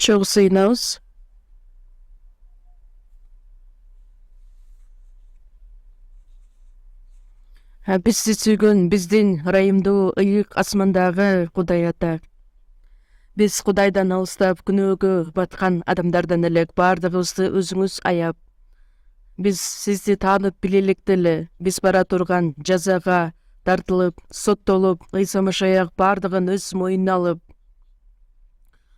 Çok sыйынабыз. Бизди сүйгөн биздин ырайымдуу ыйык асмандагы Кудай Ата. Биз Кудайдан алыстап күнөөгө баткан адамдардан элек баардыгыбызды өзүңүз аяп, биз сизди таанып биле электе эле биз бара турган жазага тартылып, соттолуп, Ыйса Машаяк баардыгын өз мойнуна алып,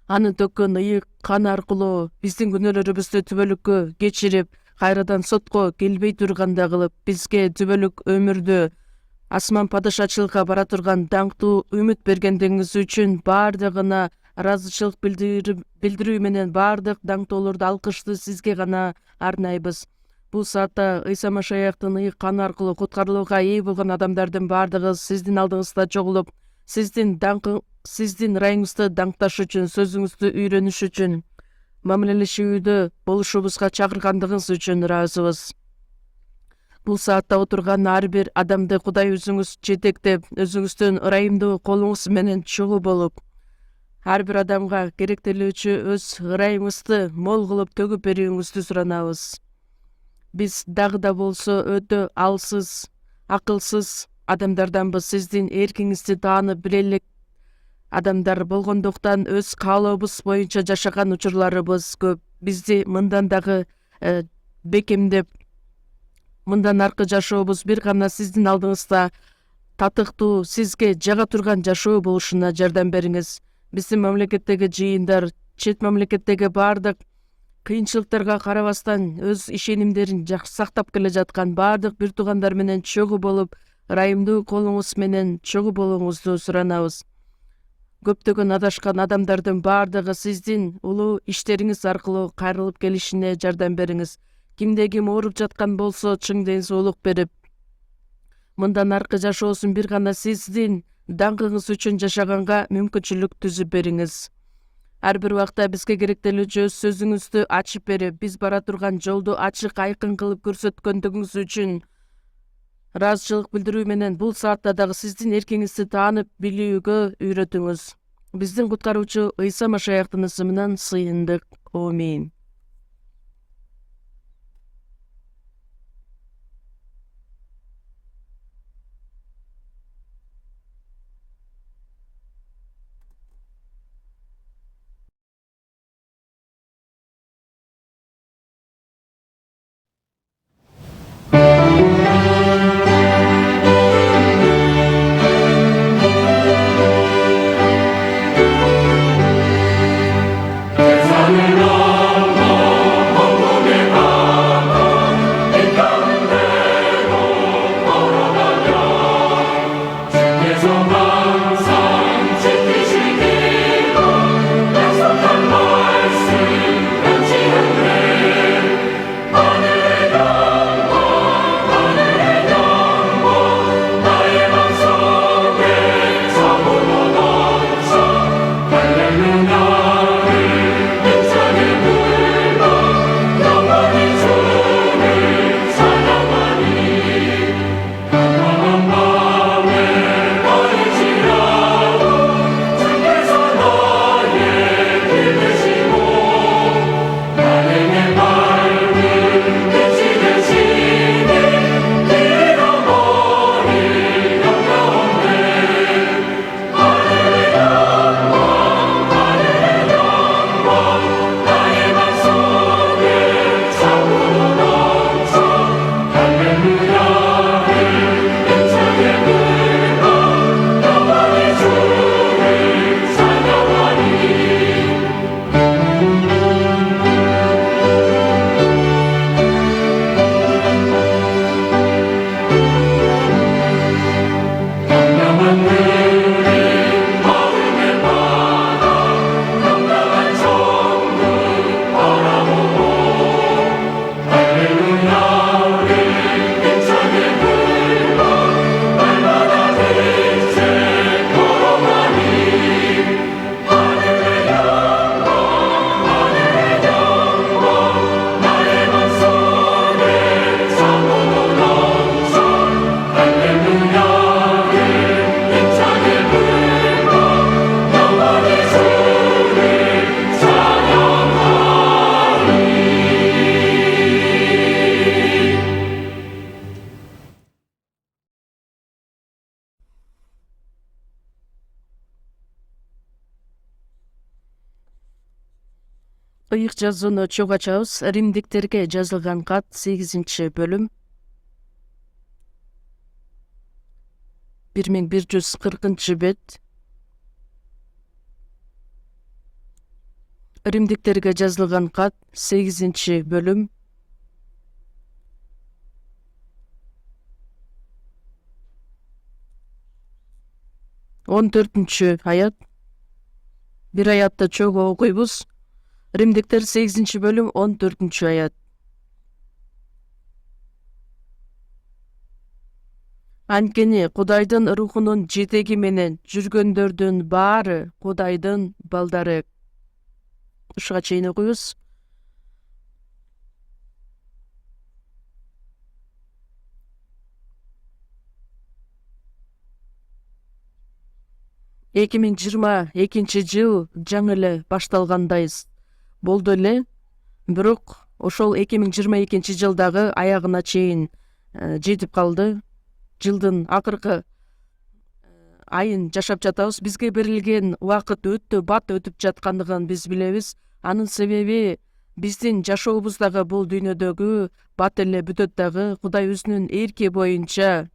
аны төккөн ыйык кан аркылуу биздин күнөөлөрүбүздү түбөлүккө кечирип, кайрадан сотко келбей тургандай кылып, бизге түбөлүк өмүрдү асман падышачылыкка бара турган даңктуу үмүт бергендигиңиз үчүн баардыгына ыраазычылык билдирүү менен баардык даңктоолорду, алкышты сизге гана арнайбыз. Бул саатта Ыйса Машаяктын ыйык каны аркылуу куткарылууга ээ болгон адамдардын баардыгы сиздин алдыңызда чогулуп, сиздин ырайыңызды даңкташ үчүн, сөзүңүздү үйрөнүш үчүн, мамилелешүүдө болушубузга чакыргандыгыңыз үчүн ыраазыбыз. Бул саатта отурган ар бир адамды Кудай өзүңүз жетектеп, өзүңүздүн ырайымдуу колуңуз менен чогуу болуп, ар бир адамга керектелүүчү өз ырайыңызды мол кылып төгүп берүүңүздү суранабыз. Биз дагы да болсо өтө алсыз, акылсыз адамдарданбыз. Сиздин эркиңизди таанып биле элек адамдар болгондуктан өз каалообуз боюнча жашаган учурларыбыз көп. Бизди мындан дагы бекемдеп, мындан аркы жашообуз бир гана сиздин алдыңызда татыктуу, сизге жага турган жашоо болушуна жардам бериңиз. Биздин мамлекеттеги жыйындар, чет мамлекеттеги баардык кыйынчылыктарга карабастан өз ишенимдерин сактап келе жаткан баардык бир туугандар менен чогуу болуп, ырайымдуу колуңуз менен чогуу болууңузду суранабыз. Көптөгөн адашкан адамдардын баардыгы сиздин улуу иштериңиз аркылуу кайрылып келишине жардам бериңиз. Кимде ким ооруп жаткан болсо, чың ден соолук берип, мындан аркы жашоосун бир гана сиздин даңкыңыз үчүн жашаганга мүмкүнчүлүк түзүп бериңиз. Ар бир убакта бизге керектелүүчү өз сөзүңүздү ачып берип, биз бара турган жолду ачык, айкын кылып көрсөткөндүгүңүз үчүн ыраазычылык билдирүү менен бул саатта дагы сиздин эркиңизди таанып билүүгө үйрөтүңүз. Биздин куткаруучу Ыйса Машаяктын ысымынан сыйындык. Амин. Ыйык жазууну чогуу ачабыз. Римдиктерге жазылган кат 8-бөлүм 1140-бет. Римдиктерге жазылган кат 8-бөлүм 14-аят. Бир аятты чогуу окуйбуз. Римдиктер 8-бөлүм 14-аят. Анткени Кудайдын рухунун жетеги менен жүргөндөрдүн баары Кудайдын балдары. Ушуга чейин окуйбуз. Эки миң жыйырма экинчи жыл жаңы эле башталгандай болду эле, бирок ошол 2022 жылдагы аягына чейин жетип калды. Жылдын акыркы айын жашап жатабыз. Бизге берилген убакыт өтө бат өтүп жаткандыгын биз билебиз. Анын себеби биздин жашообуздагы бул дүйнөдөгү бат эле бүтөт дагы. Кудай өзүнүн эрки боюнча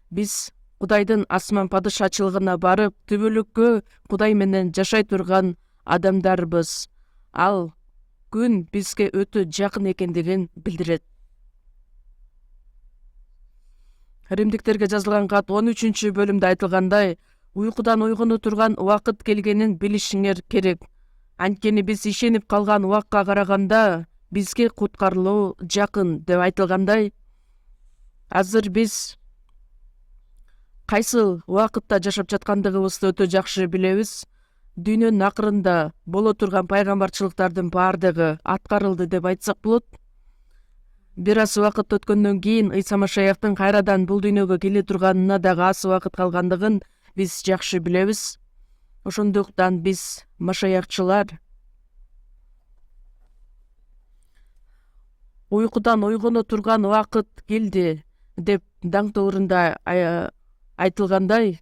биз Кудайдын асман падышачылыгына барып, түбөлүккө Кудай менен жашай турган адамдарбыз. Ал күн бизге өтө жакын экендигин билдирет. Римдиктерге жазылган кат 13-бөлүмдө айтылгандай, уйкудан ойгоно турган убакыт келгенин билишиңер керек. Анткени биз ишенип калган убакка караганда бизге куткарылуу жакын деп айтылгандай, азыр биз кайсыл убакытта жашап жаткандыгыбызды өтө жакшы билебиз. Дүйнөнүн акырында боло турган пайгамбарчылыктардын баардыгы аткарылды деп айтсак болот. Бир аз убакыт өткөндөн кийин Ыйса Машаяктын кайрадан бул дүйнөгө келе турганына дагы аз убакыт калгандыгын биз жакшы билебиз. Ошондуктан биз машаякчылар уйкудан ойгоно турган убакыт келди деп даңтоорунда айтылгандай,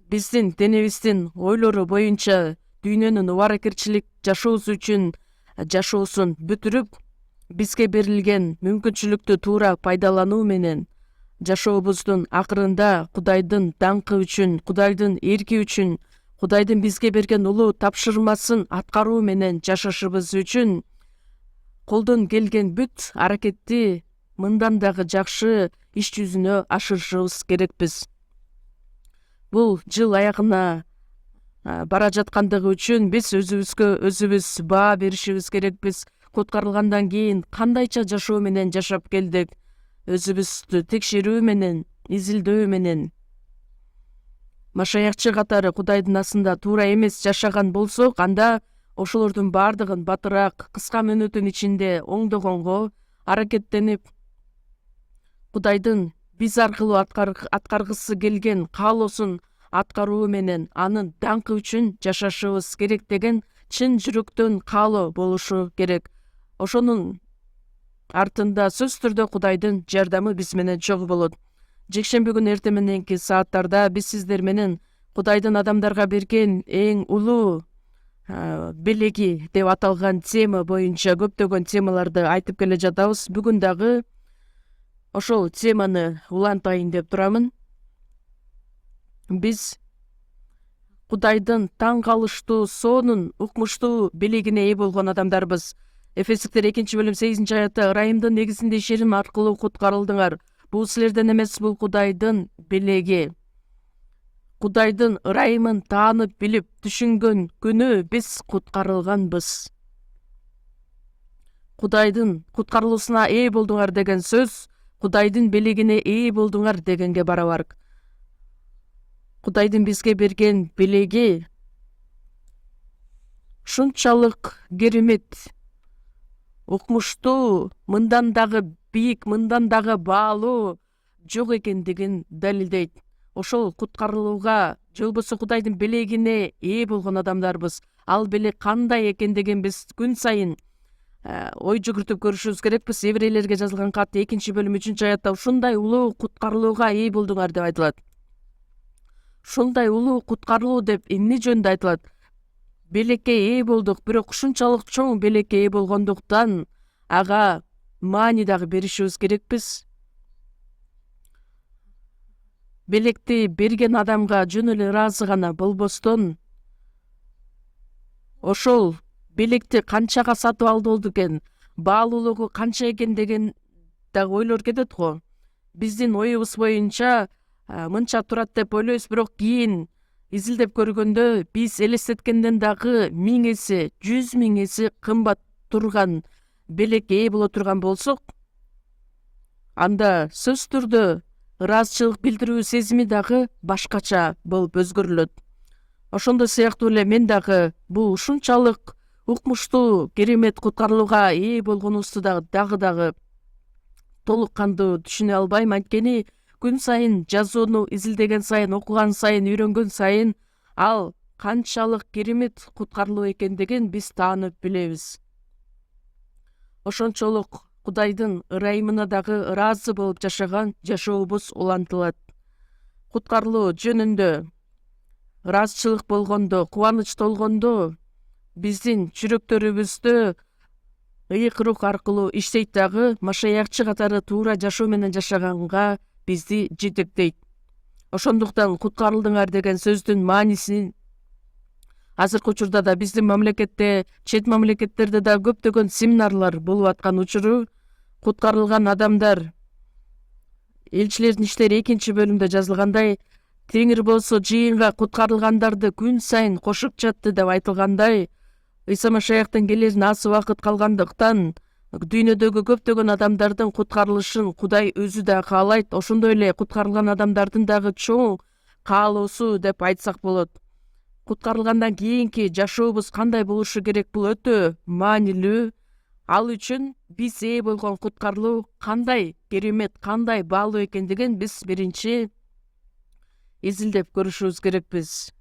биздин денебиздин ойлору боюнча дүйнөнүн убаракерчилик жашоосу үчүн жашоосун бүтүрүп, бизге берилген мүмкүнчүлүктү туура пайдалануу менен жашообуздун акырында Кудайдын даңкы үчүн, Кудайдын эрки үчүн, Кудайдын бизге берген улуу тапшырмасын аткаруу менен жашашыбыз үчүн колдон келген бүт аракетти мындан дагы жакшы иш жүзүнө ашырышыбыз керекпиз. Бул жыл аягына бара жаткандыгы үчүн биз өзүбүз баа беришибиз керекпиз. Куткарылгандан кийин кандайча жашоо менен жашап келдик? Өзүбүздү текшерүү менен, изилдөө менен. Машаякчы катары Кудайдын асында туура эмес жашаган болсок, анда ошолордун баардыгын батыраак кыска мөөнөттүн ичинде оңдогонго аракеттенип, Кудайдын биз аркылуу аткаргысы келген каалоосун аткаруу менен анын даңкы үчүн жашашыбыз керек деген чын жүрөктөн каалоо болушу керек. Ошонун артында сөзсүз түрдө Кудайдын жардамы биз менен чогуу болот. Жекшемби күнү эртең мененки сааттарда биз сиздер менен Кудайдын адамдарга берген эң улуу белеги деп аталган тема боюнча көптөгөн темаларды айтып келе жатабыз. Бүгүн дагы ошол теманы улантайын деп турамын. Биз Кудайдын таң калыштуу сонун укмуштуу белегине ээ болгон адамдарбыз. Эфесиктер 2-бөлүм 8-аятта ырайымдын негизинде ишеним аркылуу куткарылдыңар. Бул силерден эмес, бул Кудайдын белеги. Кудайдын ырайымын таанып билип түшүнгөн күнү биз куткарылганбыз. Кудайдын куткарылуусуна ээ болдуңар деген сөз Кудайдын белегине ээ болдуңар дегенге барабар. Кудайдын бизге берген белеги ушунчалык керемет, укмуштуу, мындан дагы бийик, мындан дагы баалуу жок экендигин далилдейт. Ошол куткарылууга, же болбосо Кудайдын белегине ээ болгон адамдарбыз. Ал белек кандай экендигин биз күн сайын ой жүгүртүп көрүшүбүз керекпиз. Еврейлерге жазылган кат 2-бөлүм 3-аятта ушундай улуу куткарылууга ээ болдуңар деп айтылат. Ушундай улуу куткарылуу деп эмне жөнүндө айтылат? белекке ээ болдук, бирок ушунчалык чоң белекке ээ болгондуктан ага маани дагы беришибиз керекпиз. Белекти берген адамга жөн эле ыраазы гана болбостон, ошол белекти канчага сатып алды болду экен, баалуулугу канча экен деген дагы ойлор кетет го. Биздин оюбуз боюнча мынча турат деп ойлойбуз, бирок кийин изилдеп көргөндө биз элестеткенден дагы 1000 эсе, 100 000 эсе кымбат турган белекке ээ боло турган болсок, анда сөзсүз түрдө ыраазычылык билдирүү сезими дагы башкача болуп өзгөрүлөт. Ошондой сыяктуу эле мен дагы бул ушунчалык укмуштуу керемет куткарылууга ээ болгонубузду дагы толук кандуу түшүнө албайм. Анткени күн сайын жазууну изилдеген сайын, окуган сайын, үйрөнгөн сайын ал канчалык керемет куткарылуу экендигин биз таанып билебиз. Ошончолук Кудайдын ырайымына дагы ыраазы болуп жашаган жашообуз улантылат. Куткарылуу жөнүндө ыраазычылык болгондо, кубаныч болгондо биздин жүрөктөрүбүздө ыйык рух аркылуу иштейт дагы Машаякчы катары туура жашоо менен жашаганга бизди жетектейт. Ошондуктан куткарылдыңар деген сөздүн маанисин азыркы учурда да биздин мамлекетте, чет мамлекеттерде да көптөгөн семинарлар болуп аткан учуру куткарылган адамдар элчилердин иштери 2-бөлүмдө жазылгандай, Теңир болсо жыйынга куткарылгандарды күн сайын кошуп жатты деп айтылгандай, Ыйса Машаяктын келерин аз убакыт калгандыктан дүйнөдөгү көптөгөн адамдардын куткарылышын Кудай өзү да каалайт. Ошондой эле куткарылган адамдардын дагы чоң каалоосу деп айтсак болот. Куткарылгандан кийинки жашообуз кандай болушу керек, бул өтө маанилүү. Ал үчүн биз ээ болгон куткарылуу кандай керемет, кандай баалуу экендигин биз биринчи изилдеп көрүшүбүз керекпиз.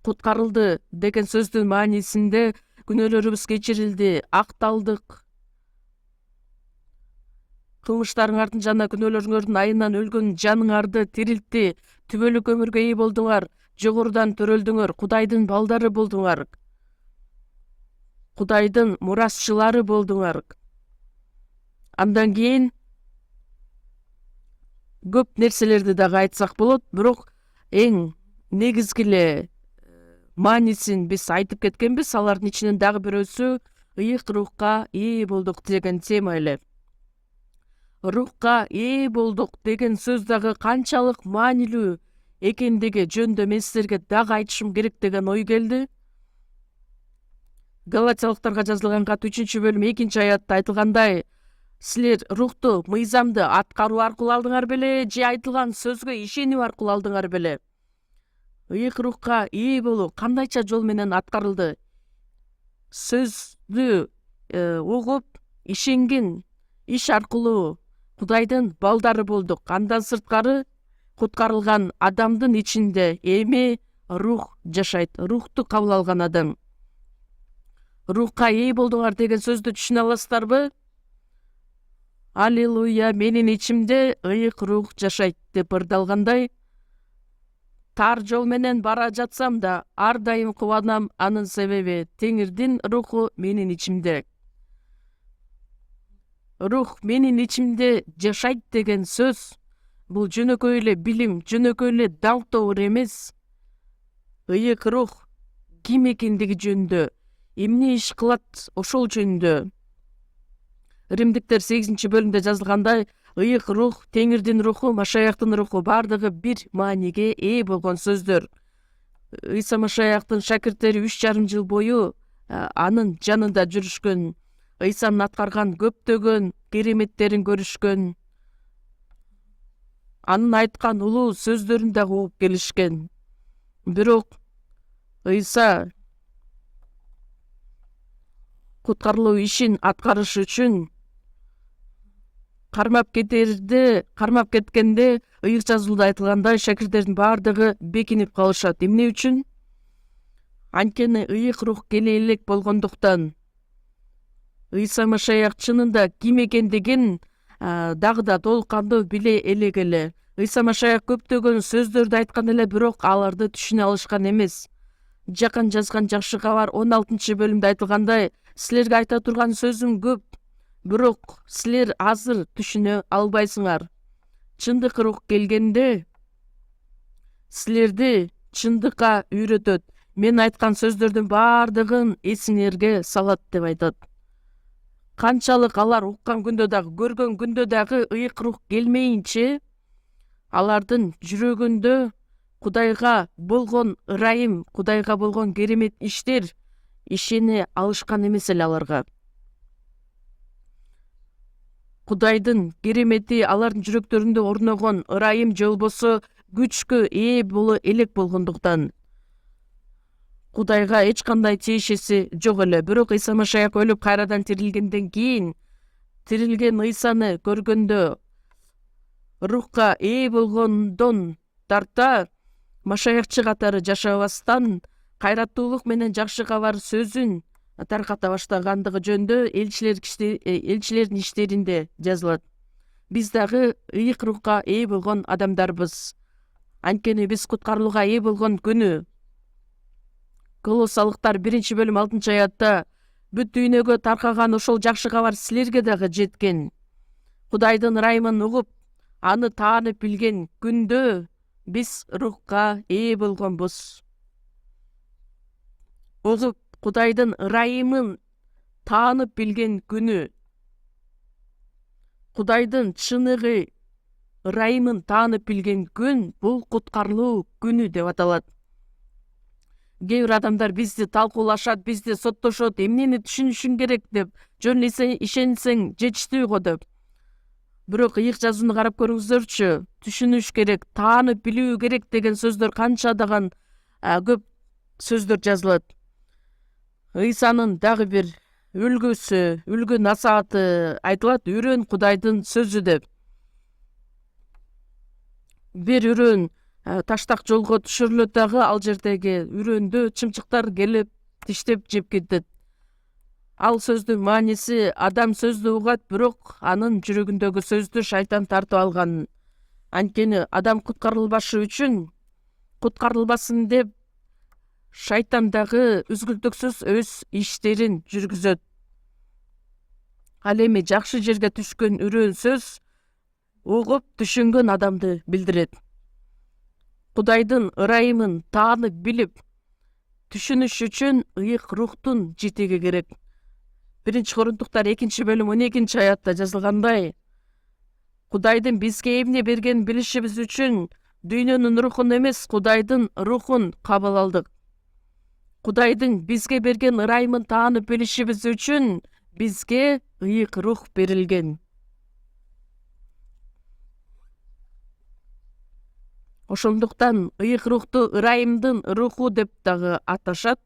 Куткарылды деген сөздүн маанисинде күнөөлөрүбүз кечирилди, акталдык, кылмыштарыңардын жана күнөөлөрүңөрдүн айынан өлгөн жаныңарды тирилтти, түбөлүк өмүргө ээ болдуңар, жогорудан төрөлдүңөр, Кудайдын балдары болдуңар, Кудайдын мурасчылары болдуңар. Андан кийин көп нерселерди дагы айтсак болот, бирок эң негизги эле маанисин биз айтып кеткенбиз. Алардын ичинен дагы бирөөсү ыйык рухка ээ болдук деген тема эле. Рухка ээ болдук деген сөз дагы канчалык маанилүү экендиги жөнүндө мен силерге дагы айтышым керек деген ой келди. Галатиялыктарга жазылган кат 3-бөлүм 2-аятта айтылгандай, силер рухту, мыйзамды аткаруу аркылуу алдыңар беле, же айтылган сөзгө ишенүү аркылуу алдыңар беле? Ыйык рухка ээ болуу кандайча жол менен аткарылды? Сөздү угуп, ишенген иш аркылуу Кудайдын балдары болдук. Андан сырткары куткарылган адамдын ичинде эми рух жашайт, рухту кабыл алган адам. Рухка ээ болдуңар деген сөздү түшүнө аласыздарбы? Аллилуйя, менин ичимде ыйык рух жашайт деп ырдалгандай, тар жол менен бара жатсам да ар дайым кубанам, анын себеби Теңирдин руху менин ичимде. Рух менин ичимде жашайт деген сөз бул жөнөкөй эле билим, жөнөкөй эле даңктоо эмес. Ыйык рух ким экендиги жөнүндө, эмне иш кылат ошол жөнүндө. Римдиктер 8-бөлүмдө жазылгандай, ыйык рух, Теңирдин руху, Машаяктын руху бардыгы бир мааниге ээ болгон сөздөр. Ыйса Машаяктын шакирттери 3,5 жыл бою анын жанында жүрүшкөн, Ыйсанын аткарган көптөгөн кереметтерин көрүшкөн, анын айткан улуу сөздөрүн да угуп келишкен. Бирок Ыйса куткарылуу ишин аткарыш үчүн кармап кеткенде ыйык жазууда айтылгандай, шакирттердин бардыгы бекинип калышат. Эмне үчүн? Анткени ыйык рух келе элек болгондуктан Ыйса Машаяк чынында ким экендигин дагы да толук кандуу биле элек эле. Ыйса Машаях көптөгөн сөздөрдү айткан эле, бирок аларды түшүнө алышкан эмес. Жакын жазган жакшы кабар 16-бөлүмдө айтылгандай, силерге айта турган сөзүм көп, бирок силер азыр түшүнө албайсыңар. Чындык рух келгенде силерди чындыкка үйрөтөт. Мен айткан сөздөрдүн баардыгын эсиңерге салат деп айтат. Канчалык алар уккан күндө дагы, көргөн күндө дагы ыйык рух келмейинче, алардын жүрөгүндө Кудайга болгон ырайым, Кудайга болгон керемет иштер ишене алышкан эмес эле аларга. Кудайдын керемети алардын жүрөктөрүндө орногон ырайым же болбосо күчкө ээ боло элек болгондуктан Кудайга эч кандай тиешеси жок эле. Бирок Ыйса Машаях өлүп кайрадан тирилгенден кийин, тирилген Ыйсаны көргөндө рухка ээ болгондон тарта Машаякчы катары жашабастан кайраттуулук менен жакшы кабар сөзүн тарката баштагандыгы жөнүндө элчилердин иштеринде жазылат. Биз дагы ыйык рухка ээ болгон адамдарбыз. Анткени биз куткарылууга ээ болгон күнү Колоссалыктар 1-бөлүм 6-аятта бүт дүйнөгө таркаган ошол жакшы кабар силерге дагы жеткен. Кудайдын ырайымын угуп, аны таанып билген күндө биз рухка ээ болгонбуз. Угуп, Кудайдын ырайымын таанып билген күнү, Кудайдын чыныгы ырайымын таанып билген күн бул куткарылуу күнү деп аталат. Кээ бир адамдар бизди талкуулашат, бизди соттошот, эмнени түшүнүшүң керек деп, жөн эле ишенсең жетиштүү го деп. Бирок ыйык жазууну карап көрүңүздөрчү, түшүнүш керек, таанып билүү керек деген сөздөр канчадаган көп сөздөр жазылат. Ыйсанын дагы бир үлгүсү, үлгү насааты айтылат, үйрөн Кудайдын сөзү деп. Бир үрөн таштак жолго түшүрүлөт дагы, ал жердеги үрөндө чымчыктар келип тиштеп жеп кетет. Ал сөздүн мааниси, адам сөздү угат, бирок анын жүрөгүндөгү сөздү шайтан тартып алган. Анткени адам куткарылбашы үчүн, куткарылбасын деп, шайтан дагы үзгүлтүксүз өз иштерин жүргүзөт. Ал эми жакшы жерге түшкөн үрөн сөз угуп түшүнгөн адамды билдирет. Кудайдын ырайымын таанып билип, түшүнүш үчүн ыйык рухтун жетеги керек. 1-Корунтуктар 2-бөлүм 12-аятта жазылгандай, Кудайдын бизге эмне берген билишибиз үчүн дүйнөнүн рухун эмес, Кудайдын рухун кабыл алдык. Кудайдын бизге берген ырайымын таанып билишибиз үчүн бизге ыйык рух берилген. Ошондуктан ыйык рухту ырайымдын руху деп дагы аташат.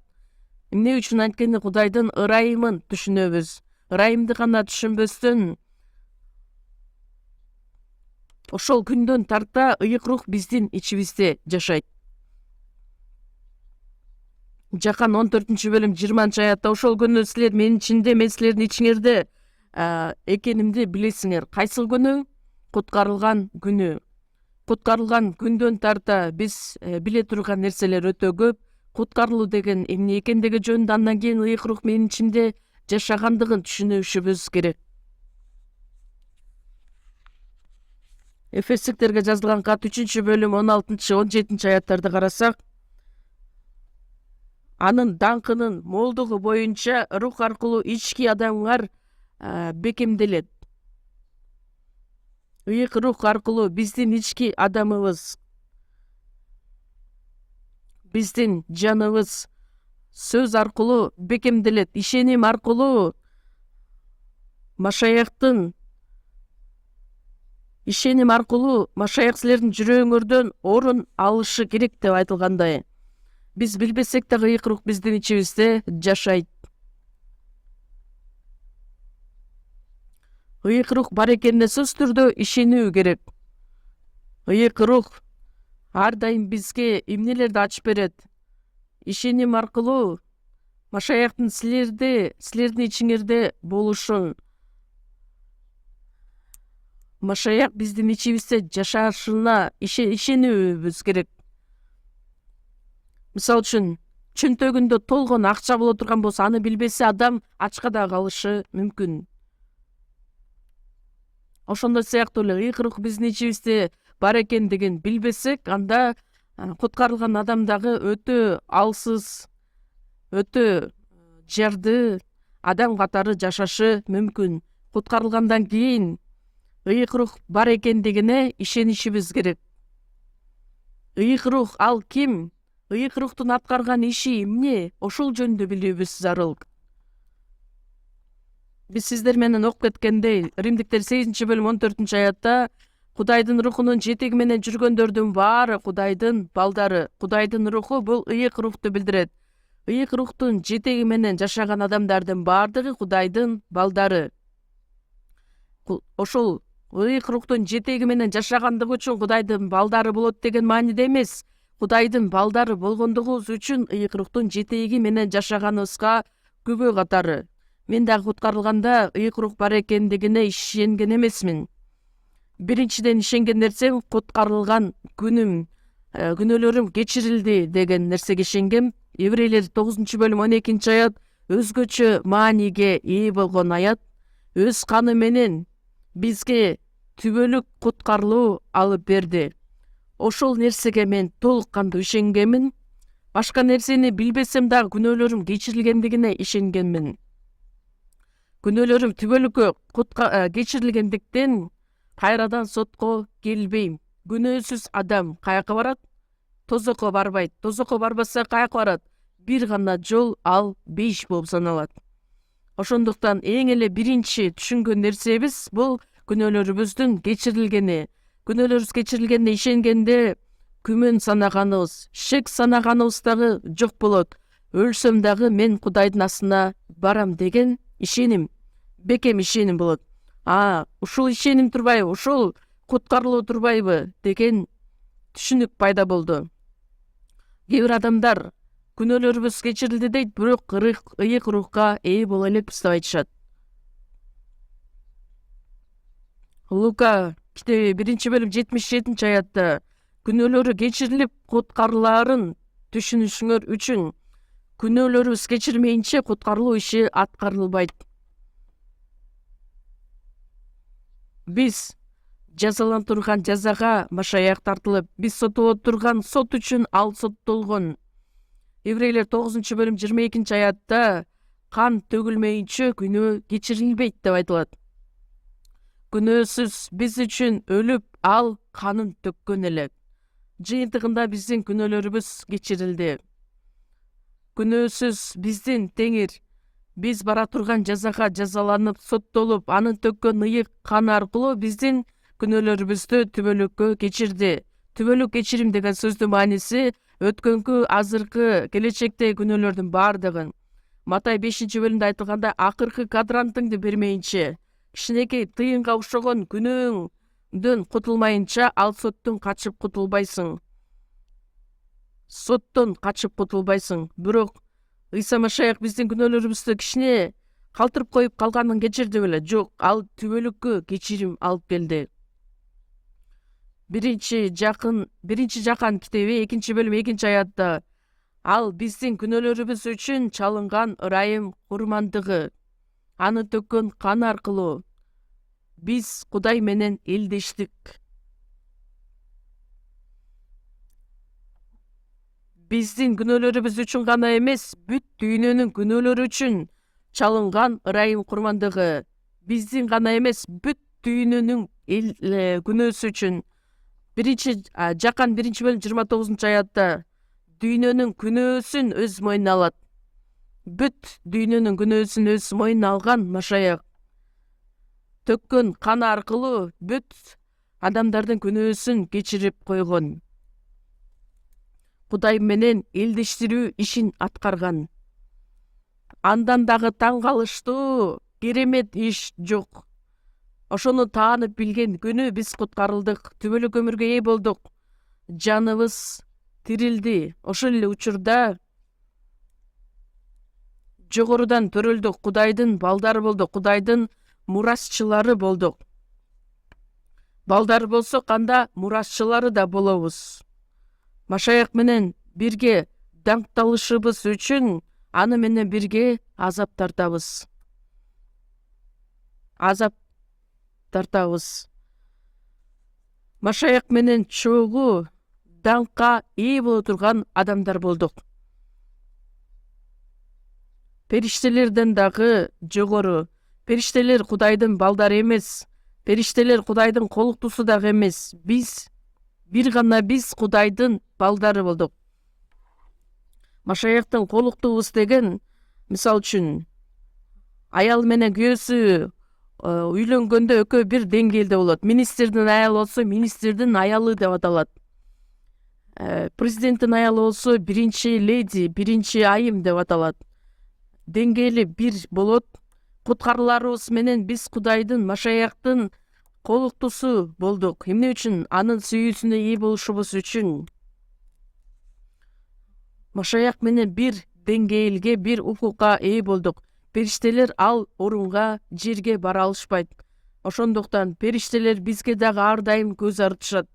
Эмне үчүн? Анткени Кудайдын ырайымын түшүнөбүз. Ырайымды гана түшүнбөстөн ошол күндөн тарта ыйык рух биздин ичибизде жашайт. Жакан 14-бөлүм 20-аятта ошол күнү силер менин ичимде, мен силердин ичиңерде экенимди билесиңер. Кайсыл күнү? Куткарылган күнү. Куткарылган күндөн тарта биз биле турган нерселер өтө көп. Куткарылуу деген эмне экендиги жөнүндө, андан кийин ыйык рух менин ичимде жашагандыгын түшүнүшүбүз керек. Эфестиктерге жазылган кат 3-бөлүм 16-17-аяттарды карасак, анын даңкынын молдугу боюнча рух аркылуу ички адамдар бекемделет. Ыйык рух аркылуу биздин ички адамыбыз, биздин жаныбыз сөз аркылуу бекемделет. Ишеним аркылуу Машаяк силердин жүрөгүңөрдөн орун алышы керек деп айтылгандай. Биз билбесек дагы ыйык рух биздин ичибизде жашайт. Ыйык рух бар экенине сөзсүз түрдө ишенүү керек. Ыйык рух ар дайым бизге эмнелерди ачып берет. Ишеним аркылуу Машаяктын силердин ичиңерде болушун, Машаяк биздин ичибизде жашашына ишенүүбүз керек. Мисалы үчүн чөнтөгүндө толгон акча боло турган болсо, аны билбесе адам ачка да калышы мүмкүн. Ошондой сыяктуу эле ыйык рух биздин ичибизде бар экендигин билбесек, анда куткарылган адам дагы өтө алсыз, өтө жарды адам катары жашашы мүмкүн. Куткарылгандан кийин ыйык рух бар экендигине ишенишибиз керек. Ыйык рух ал ким? Ыйык рухтун аткарган иши эмне? Ошол жөнүндө билүүбүз зарыл. Биз сиздер менен окуп кеткендей, Римдиктер 8-бөлүм 14-аятта Кудайдын рухунун жетеги менен жүргөндөрдүн баары Кудайдын балдары. Кудайдын руху бул ыйык рухту билдирет. Ыйык рухтун жетеги менен жашаган адамдардын баардыгы Кудайдын балдары. Ошол ыйык рухтун жетеги менен жашагандыгы үчүн Кудайдын балдары болот деген мааниде эмес. Кудайдын балдары болгондугубуз үчүн ыйык рухтун жетеги менен жашаганыбызга күбө катары. Мен дагы куткарылганда ыйык рух бар экендигине ишенген эмесмин. Биринчиден ишенген нерсем куткарылган күнүм, күнөөлөрүм кечирилди деген нерсеге ишенгем. Еврейлер 9-бөлүм 12-аят өзгөчө мааниге ээ болгон аят. Өз каны менен бизге түбөлүк куткарылуу алып берди. Ошол нерсеге мен толук кандуу ишенгенмин. Башка нерсени билбесем дагы күнөөлөрүм кечирилгендигине ишенгенмин. Күнөөлөрүм түбөлүккө кечирилгендиктен кайрадан сотко келбейм. Күнөөсүз адам каяка барат? Тозокко барбайт. Тозокко барбаса каяка барат? Бир гана жол, ал бейиш болуп саналат. Ошондуктан эң эле биринчи түшүнгөн нерсебиз бул күнөөлөрүбүздүн кечирилгени. Күнөөлөрүбүз кечирилгенине ишенгенде күмөн санаганыбыз, шек санаганыбыз дагы жок болот. Өлсөм дагы мен Кудайдын астына барам деген ишеним, бекем ишеним болот. Ушул ишеним турбайбы, ушул куткарылуу турбайбы деген түшүнүк пайда болду. Кээ бир адамдар күнөөлөрүбүз кечирилди дейт, бирок ыйык рухка ээ боло элекпиз деп айтышат. Лука китеби 1-бөлүм 77-аятта күнөөлөрү кечирилип куткарылаарын түшүнүшүңөр үчүн күнөөлөрүбүз кечирмейинче куткарылуу иши аткарылбайт. Биз жазалантырган жазага Машаяк тартылып, биз сотоло турган сот үчүн ал соттолгон. Еврейлер 9-бөлүм 22-аятта кан төгүлмейинче күнөө кечирилбейт деп айтылат. Күнөөсүз биз үчүн өлүп, ал канын төккөн элек. Жыйынтыгында биздин күнөөлөрүбүз кечирилди. Күнөөсүз биздин теңир, биз бара турган жазага жазаланып, соттолуп, анын төккөн ыйык каны аркылуу биздин күнөөлөрүбүздү түбөлүккө кечирди. Түбөлүк кечирим деген сөздүн мааниси өткөнкү, азыркы, келечектеги күнөөлөрдүн баардыгын. Матай 5-бөлүмдө айтылгандай, акыркы кадрантыңды бермейинче, кичинекей тыйынга окшогон күнөөңдөн кутулмайынча ал соттон качып кутулбайсың. Соттон качып кутулбайсың. Бирок Ыйса Машаяк биздин күнөөлөрүбүздү кичине калтырып коюп калганын кечирди беле? Жок, ал түбөлүккө кечирим алып келди. Биринчи Жакан китеби 2-бөлүм 2-аятта ал биздин күнөөлөрүбүз үчүн чалынган ырайым курмандыгы, аны төккөн кан аркылуу биз Кудай менен элдештик. Биздин күнөөлөрүбүз үчүн гана эмес, бүт дүйнөнүн күнөөлөрү үчүн чалынган ырайым курмандыгы. Биздин гана эмес, бүт дүйнөнүн күнөөсү үчүн. Жакан 1-бөлүм 29-аятта дүйнөнүн күнөөсүн өз мойнуна алат. Бүт дүйнөнүн күнөөсүн өз мойнуна алган Машаяк төккөн каны аркылуу бүт адамдардын күнөөсүн кечирип койгон. Кудай менен элдештирүү ишин аткарган. Андан дагы таң калыштуу, керемет иш жок. Ошону таанып билген күнү биз куткарылдык, түбөлүк өмүргө ээ болдук. Жаныбыз тирилди. Ошол эле учурда жогорудан төрөлдүк, Кудайдын балдары болдук, Кудайдын мурасчылары болдук. Балдар болсо канда мурасчылары да болобуз. Машаяк менен бирге даңкталышыбыз үчүн аны менен бирге азап тартабыз. Машаяк менен чогуу даңкка ээ боло турган адамдар болдук. Периштелерден дагы жогору. Периштелер Кудайдын балдары эмес. Периштелер Кудайдын колуктусу дагы эмес. Бир гана биз Кудайдын балдары болдук. Машаяктын колуктубуз деген, мисал үчүн, аял менен күйөөсү үйлөнгөндө экөө бир деңгээлде болот. Министрдин аялы болсо, министрдин аялы деп аталат. Президенттин аялы болсо, биринчи леди, биринчи айым деп аталат. Деңгээли бир болот. Куткарыларыбыз менен биз Кудайдын, Машаяктын колуктусу болдук. Эмне үчүн? Анын сүйүүсүнө ээ болушубуз үчүн. Машаяк менен бир деңгээлге, бир укукка ээ болдук. Периштелер ал орунга, жерге бара алышпайт. Ошондуктан периштелер бизге дагы ар дайым көз артышат.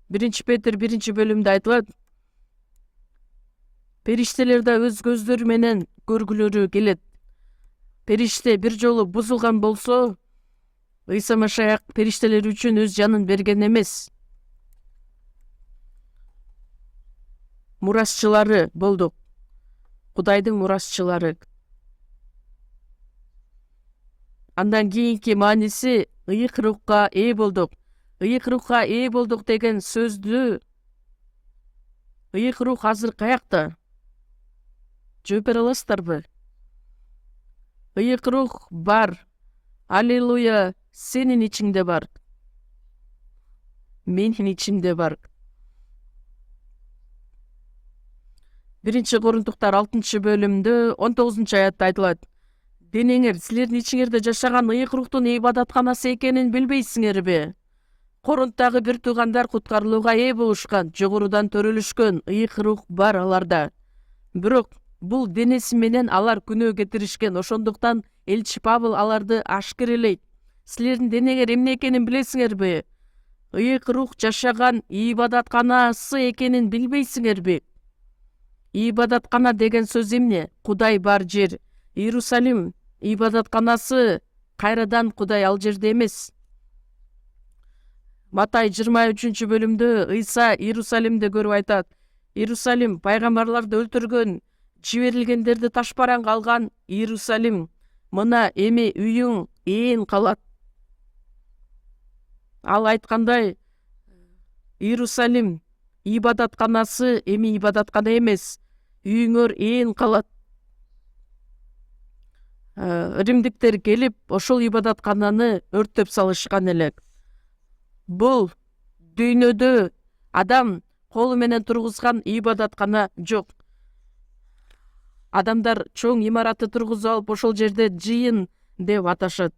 1 Петр 1 бөлүмдө айтылат: периштелер да өз көздөрү менен көргүлөрү келет. Периште бир жолу бузулган болсо, Ыйса Машаяк периштелер үчүн өз жанын берген эмес. Мурасчылары болдук. Кудайдын мурасчылары. Андан кийинки мааниси ыйык рухка ээ болдук. Ыйык рухка ээ болдук деген сөздү ыйык рух азыр каякта? Жооп бере аласыздарбы? Ыйык рух бар. Аллилуйя, сенин ичиңде бар. Менин ичимде бар. 1 Корунтуктар 6 бөлүмдө 19 аятта айтылат: денеңер силердин ичиңерде жашаган ыйык рухтун ибадатканасы экенин билбейсиңерби? Корунттагы бир туугандар куткарылууга ээ болушкан, жогорудан төрөлүшкөн ыйык рух бар аларда. Бирок бул денеси менен алар күнөө кетиришкен. Ошондуктан элчи Павыл аларды ашкерелейт. Силердин денеңер эмне экенин билесиңерби? Ыйык рух жашаган ибадатканасы экенин билбейсиңерби? Ибадаткана деген сөз эмне? Кудай бар жер. Иерусалим ибадатканасы, кайрадан Кудай ал жерде эмес. Матай 23 бөлүмдө Ыйса Иерусалимди көрүп айтат: Иерусалим пайгамбарларды өлтүргөн, жиберилгендерди ташбаранга алган Иерусалим, мына эми үйүң ээн калат. Ал айткандай, Иерусалим ибадатканасы эми ибадаткана эмес, үйүңөр ээн калат. Римдиктер келип, ошол ибадаткананы өрттөп салышкан элек. Бул дүйнөдө адам колу менен тургузган ибадаткана жок. Адамдар чоң имаратты тургузуп алып, ошол жерде жыйын деп аташат.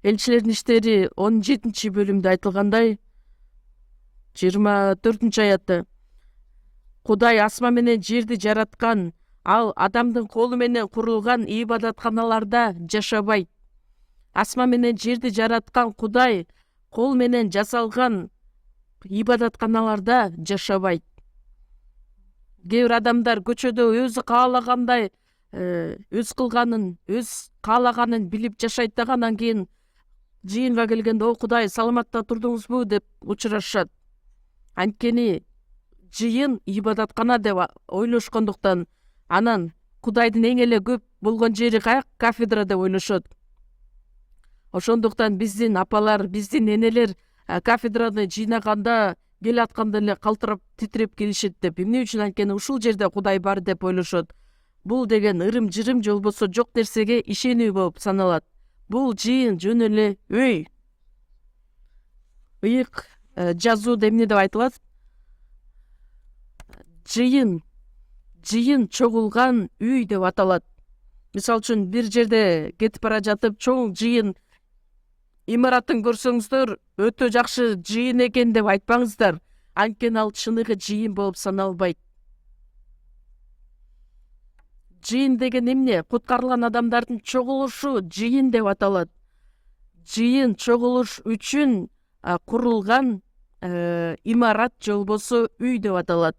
Элчилердин иштери 17 бөлүмдө айтылгандай, 24 аятта: Кудай асман менен жерди жараткан, ал адамдын колу менен курулган ибадатканаларда жашабайт. Асман менен жерди жараткан Кудай кол менен жасалган ибадатканаларда жашабайт. Кээ бир адамдар көчөдө өзү каалагандай өз кылганын, өз каалаганын билип жашайт дагы, анан кийин жыйынга келгенде: о Кудай, саламатта турдуңузбу деп учурашат. Анткени жыйын ибадаткана деп ойлошкондуктан, анан Кудайдын эң эле көп болгон жери каяк? Кафедра деп ойлошот. Ошондуктан биздин апалар, биздин энелер кафедраны жыйнаганда келатканда эле калтырап, титиреп келишет деп. Эмне үчүн? Анткени ушул жерде Кудай бар деп ойлошот. Бул деген ырым-жырым же болбосо жок нерсеге ишенүү болуп саналат. Бул жыйын жөн эле өй. Ыйык жазууда эмне деп айтылат? Жыйын чогулган үй деп аталат. Мисал үчүн, бир жерде кетип бара жатып, чоң жыйын имаратын көрсөңүздөр, өтө жакшы жыйын экен деп айтпаңыздар. Анткени ал чыныгы жыйын болуп саналбайт. Жыйын деген эмне? Куткарылган адамдардын чогулушу жыйын деп аталат. жыйын чогулуш үчүн курулган имарат же болбосо үй деп аталат.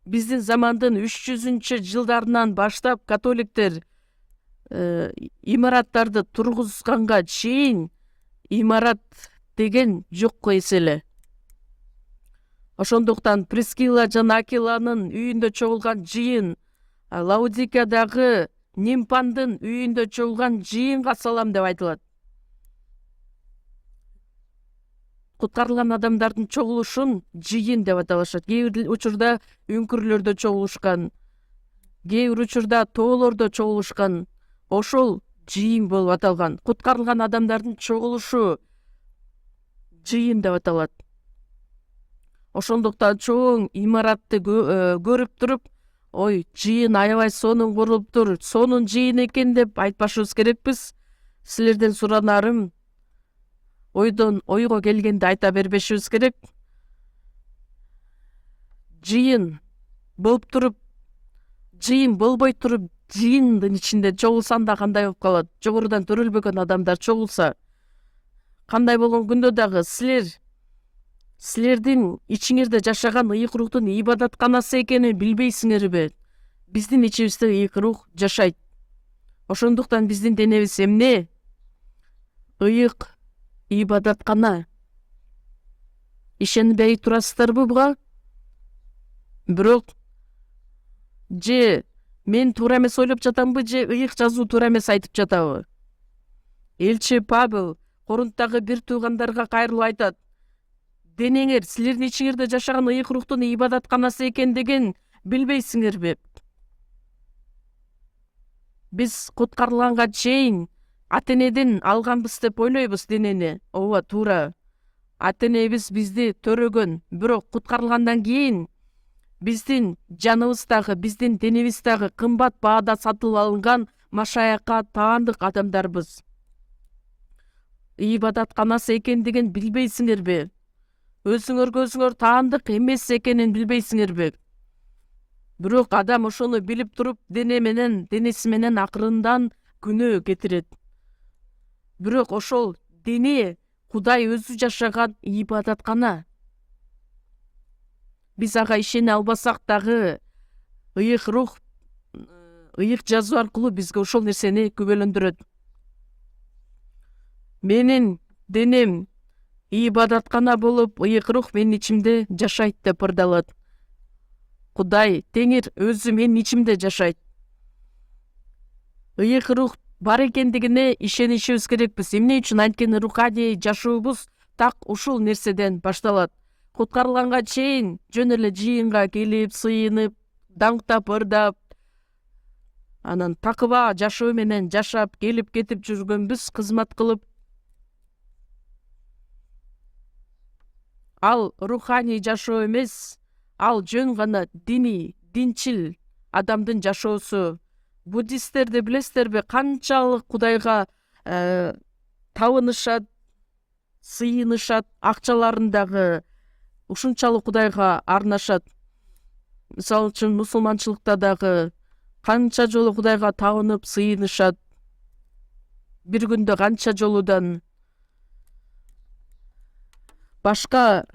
Биздин замандын 300-жылдарынан баштап католиктер имараттарды тургузганга чейин имарат деген жокко эселе. Ошондуктан Прескила жана Акиланын үйүндө чогулган жыйын, Лаудикиядагы Нимпандын үйүндө чогулган жыйынга салам деп айтылат. Куткарылган адамдардын чогулушун жыйын деп аталышат. Кээ бир учурда үңкүрлөрдө чогулушкан, кээ бир учурда тоолордо чогулушкан, ошол жыйын болуп аталган. Куткарылган адамдардын чогулушу жыйын деп аталат. Ошондуктан чоң имаратты көрүп туруп, ой, жыйын аябай сонун курулуптур, сонун жыйын экен деп айтпашыбыз керекпиз. Силерден суранарым, ойдон ойго келгенде айта бербешибиз керек. Жыйын болуп туруп, жыйын болбой туруп, жыйындын ичинде чогулсаң да кандай болуп калат? Жогорудан төрөлбөгөн адамдар чогулса, кандай болгон күндө дагы силердин ичиңерде жашаган ыйык рухтун ибадатканасы экенин билбейсиңерби? Биздин ичибизде ыйык рух жашайт. Ошондуктан биздин денебиз эмне? Ыйык ибадаткана. Ишенбей турасыздарбы буга? Бирок же мен туура эмес ойлоп жатамбы, же ыйык жазуу туура эмес айтып жатабы? Элчи Павел Корунттагы бир туугандарга кайрылып айтат: денеңер силердин ичиңерде жашаган ыйык рухтун ибадатканасы экендигин билбейсиңерби? Биз куткарылганга чейин ата-энеден алганбыз деп ойлойбуз денени. Ооба, туура. Ата-энебиз бизди төрөгөн, бирок куткарылгандан кийин биздин жаныбыздагы, биздин денебиздагы кымбат баада сатылып алынган машаякка таандык адамдарбыз. Ибадатканасы экендигин билбейсиңерби? Өзүңөргө өзүңөр таандык эмес экенин билбейсиңерби? Бирок адам ошону билип туруп, денеси менен акырындан күнөө кетирет. Бирок ошол дене Кудай өзү жашаган ибадаткана. Биз ага ишене албасак дагы, ыйык рух, ыйык жазуу аркылуу бизге ошол нерсени күбөлөндүрөт. Менин денем ибадаткана болуп, ыйык рух менин ичимде жашайт деп ырдалат. Кудай, Теңир өзү менин ичимде жашайт. Ыйык рух бар экендигине ишенишибиз керекпиз. Эмне үчүн? Анткени руханий жашообуз так ушул нерседен башталат. Куткарылганга чейин жөн эле жыйынга келип, сыйынып, даңктап, ырдап, анан такыба жашоо менен жашап, келип кетип жүргөнбүз, кызмат кылып. Ал руханий жашоо эмес, ал жөн гана диний, динчил адамдын жашоосу. Буддисттерди билесиздерби, канчалык Кудайга табынышат, сыйынышат, акчаларын дагы ушунчалык Кудайга арнашат. Мисалы үчүн мусулманчылыкта дагы канча жолу Кудайга табынып, сыйынышат. Бир күндө канча жолудан. Башка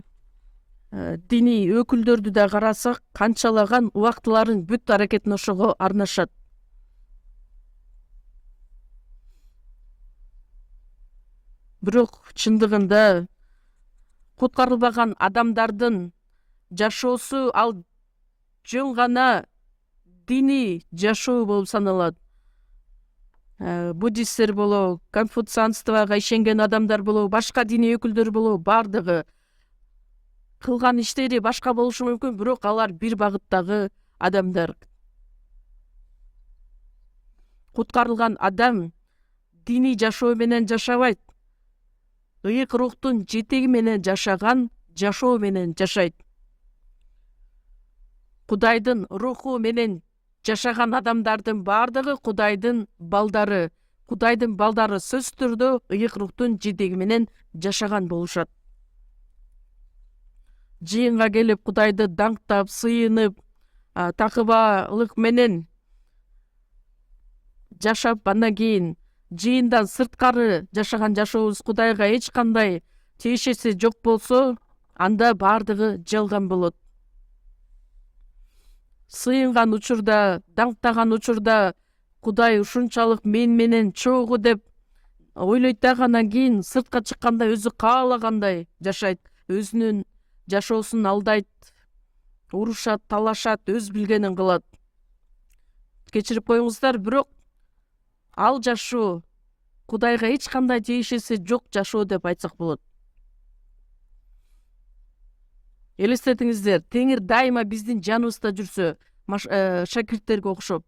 диний өкүлдөрдү да карасак, канчалаган убактыларын бүт аракетин ошого арнашат. Бирок чындыгында куткарылбаган адамдардын жашоосу ал жөн гана диний жашоо болуп саналат. Буддисттер болобу, конфуцианствага ишенген адамдар болобу, башка диний өкүлдөр болобу, бардыгы кылган иштери башка болушу мүмкүн, бирок алар бир багыттагы адамдар. Куткарылган адам диний жашоо менен жашабайт. Ыйык рухтун жетеги менен жашаган жашоо менен жашайт. Кудайдын руху менен жашаган адамдардын бардыгы Кудайдын балдары. Кудайдын балдары сөзсүз түрдө ыйык рухтун жетеги менен жашаган болушат. Жыйынга келип Кудайды даңктап, сыйынып, такыбалык менен жашап, андан кийин жыйындан сырткары жашаган жашообуз Кудайга эч кандай тиешеси жок болсо, анда бардыгы жалган болот. Сыйынган учурда, даңктаган учурда Кудай ушунчалык мен менен чогуу деп ойлойт да, анан кийин сыртка чыкканда өзү каалагандай жашайт, өзүнүн жашоосун алдайт, урушат, талашат, өз билгенин кылат. Кечирип коюңуздар, бирок ал жашоо Кудайга эч кандай тиешеси жок жашоо деп айтсак болот. Элестетиңиздер, Теңир дайыма биздин жаныбызда жүрсө, шакирттерге окшоп,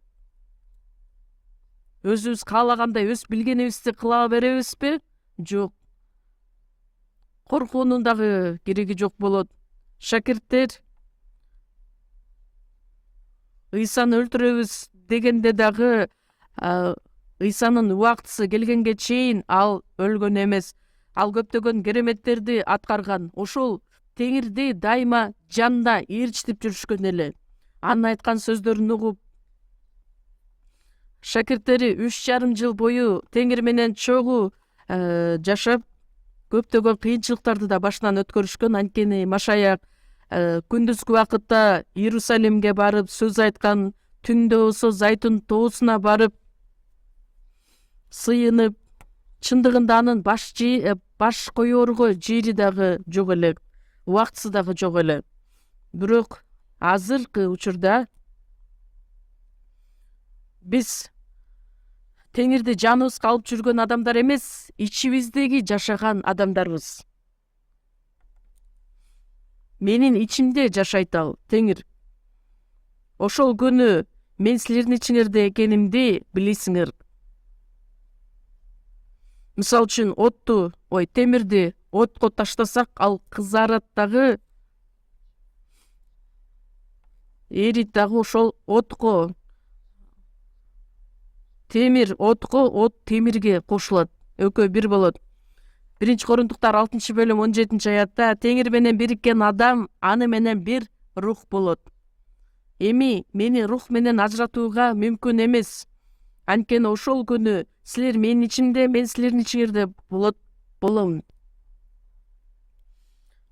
өзүбүз каалагандай өз билгенибизди кыла беребизби? Жок. Коркуунун дагы кереги жок болот. Шакирттер Ыйсаны өлтүрөбүз дегенде дагы Ыйсанын убактысы келгенге чейин ал өлгөн эмес. Ал көптөгөн кереметтерди аткарган. Ошол Теңирди дайыма жанында ээрчитип жүрүшкөн эле. Анын айткан сөздөрүн угуп, шакирттери 3,5 жыл бою Теңир менен чогуу жашап, көптөгөн кыйынчылыктарды да башынан өткөрүшкөн. Анткени Машаяк күндүзгү убакытта Иерусалимге барып сөз айткан, түндө болсо Зайтун тоосуна барып сыйынып, чындыгында анын баш коёрго жери дагы жок эле, убактысы дагы жок эле. Бирок азыркы учурда биз Теңирди жаныбызга алып жүргөн адамдар эмес, ичибиздеги жашаган адамдарбыз. Менин ичимде жашайт ал, Теңир. Ошол күнү мен силердин ичиңерде экенимди билесиңер. Мисалы үчүн темирди отко таштасак, ал кызарат дагы, эрит дагы ошол отко. Темир отко, от темирге кошулат. Экөө бир болот. 1-Корунтуктар 6-бөлүм 17-аятта Теңир менен бириккен адам аны менен бир рух болот. Эми мени рух менен ажыратууга мүмкүн эмес. Анткени ошол күнү силер менин ичимде, мен силердин ичиңерде болом.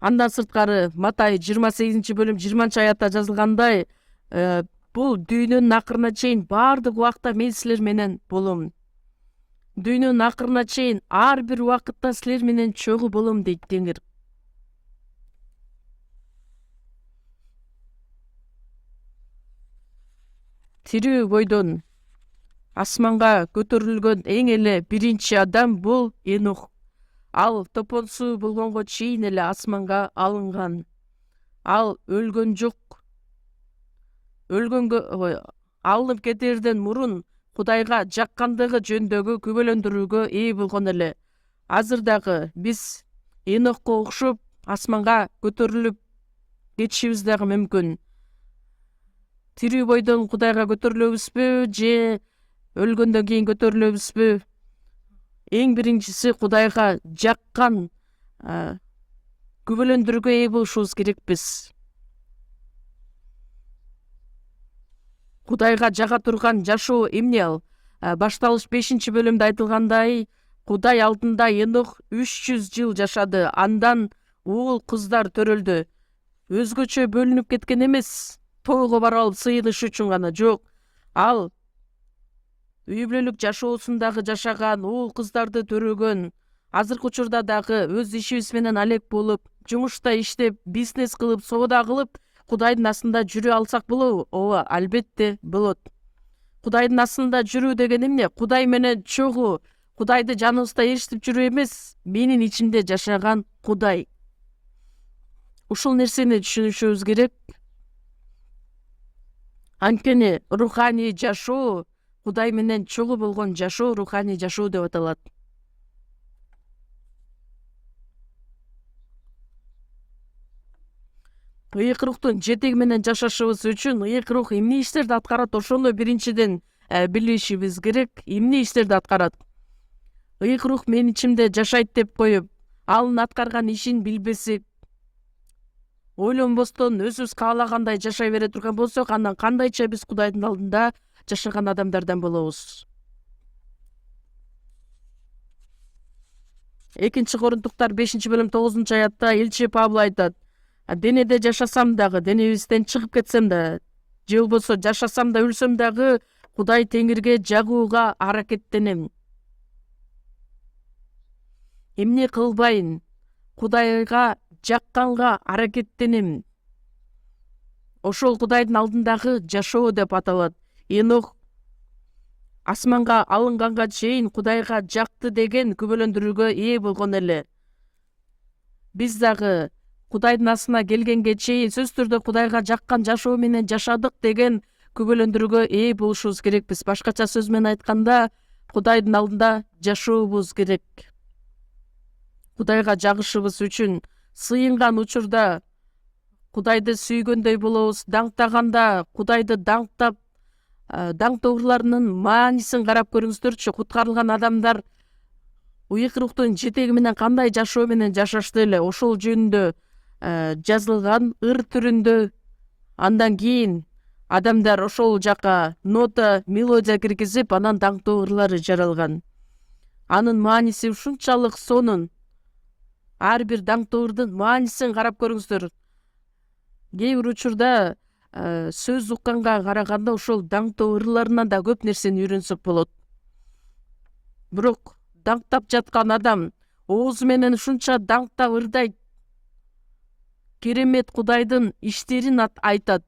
Андан сырткары Матай 28-бөлүм 20-аятта жазылгандай, бул дүйнөнүн акырына чейин бардык убакта мен силер менен болом. Дүйнөнүн акырына чейин ар бир убакытта силер менен чогуу болом дейт Теңир. Тирүү бойдон асманга көтөрүлгөн эң эле биринчи адам бул Энох. Ал топонсу болгонго чейин эле асманга алынган. Ал өлгөн жок. Алынып кетерден мурун Кудайга жаккандыгы жөнүндөгү күбөлөндүрүүгө ээ болгон эле. Азыр дагы биз Энохко окшоп асманга көтөрүлүп кетишибиз дагы мүмкүн. Тирүү бойдон Кудайга көтөрүлөбүзбү же өлгөндөн кийин көтөрүлөбүзбү? Эң биринчиси Кудайга жаккан күбөлөндүрүүгө ээ болушубуз керекпиз. Кудайга жага турган жашоо эмне ал? Башталыш 5-бөлүмдө айтылгандай, Кудай алдында Энох 300 жыл жашады. Андан уул кыздар төрөлдү. Өзгөчө бөлүнүп кеткен эмес, тоого барып алып сыйыныш үчүн гана, жок. Ал үй бүлөлүк жашоосундагы жашаган, уул кыздарды төрөгөн. Азыркы учурда дагы өз ишибиз менен алек болуп, жумушта иштеп, бизнес кылып, соода кылып, Кудайдын астында жүрө алсак болобу? Ооба, албетте болот. Кудайдын астында жүрүү деген эмне? Кудай менен чогуу, Кудайды жаныбызда ээрчитип жүрүү эмес, менин ичимде жашаган Кудай. Ушул нерсени түшүнүшүбүз керек. Анткени руханий жашоо, Кудай менен чогуу болгон жашоо руханий жашоо деп аталат. Ыйык рухтун жетеги менен жашашыбыз үчүн ыйык рух эмне иштерди аткарат, ошону биринчиден билишибиз керек. Эмне иштерди аткарат? Ыйык рух менин ичимде жашайт деп коюп, анын аткарган ишин билбесек, ойлонбостон өзүбүз каалагандай жашай бере турган болсок, андан кандайча биз Кудайдын алдында жашаган адамдардан болобуз? Экинчи Корунтуктар 5-бөлүм 9-аятта элчи Павыл айтат: денеде жашасам дагы, денебизден чыгып кетсем да, же болбосо жашасам да өлсөм дагы Кудай Теңирге жагууга аракеттенем. Эмне кылбайын? Кудайга жакканга аракеттенем. Ошол Кудайдын алдындагы жашоо деп аталат. Энох асманга алынганга чейин Кудайга жакты деген күбөлөндүрүүгө ээ болгон эле. Биз дагы Кудайдын асына келгенге чейин сөзсүз түрдө Кудайга жаккан жашоо менен жашадык деген күбөлөндүрүүгө ээ болушубуз керекпиз. Башкача сөз менен айтканда, Кудайдын алдында жашообуз керек. Кудайга жагышыбыз үчүн сыйынган учурда Кудайды сүйгөндөй болобуз. Даңктаганда Кудайды даңктап, даңктоолорунун маанисин карап көрүңүздөрчү. Куткарылган адамдар уйук руктун жетеги менен кандай жашоо менен жашашты эле, ошол жөнүндө жазылган ыр түрүндө. Андан кийин адамдар ошол жака нота, мелодия киргизип, анан даңктоо ырлары жаралган. Анын мааниси ушунчалык сонун. Ар бир даңктоо ырдын маанисин карап көрүңүздөр. Кээ бир учурда сөз укканга караганда ошол даңктоо ырларынан да көп нерсени үйрөнсөк болот. Бирок даңктап жаткан адам оозу менен ушунча даңктап ырдайт, керемет Кудайдын иштерин айтат.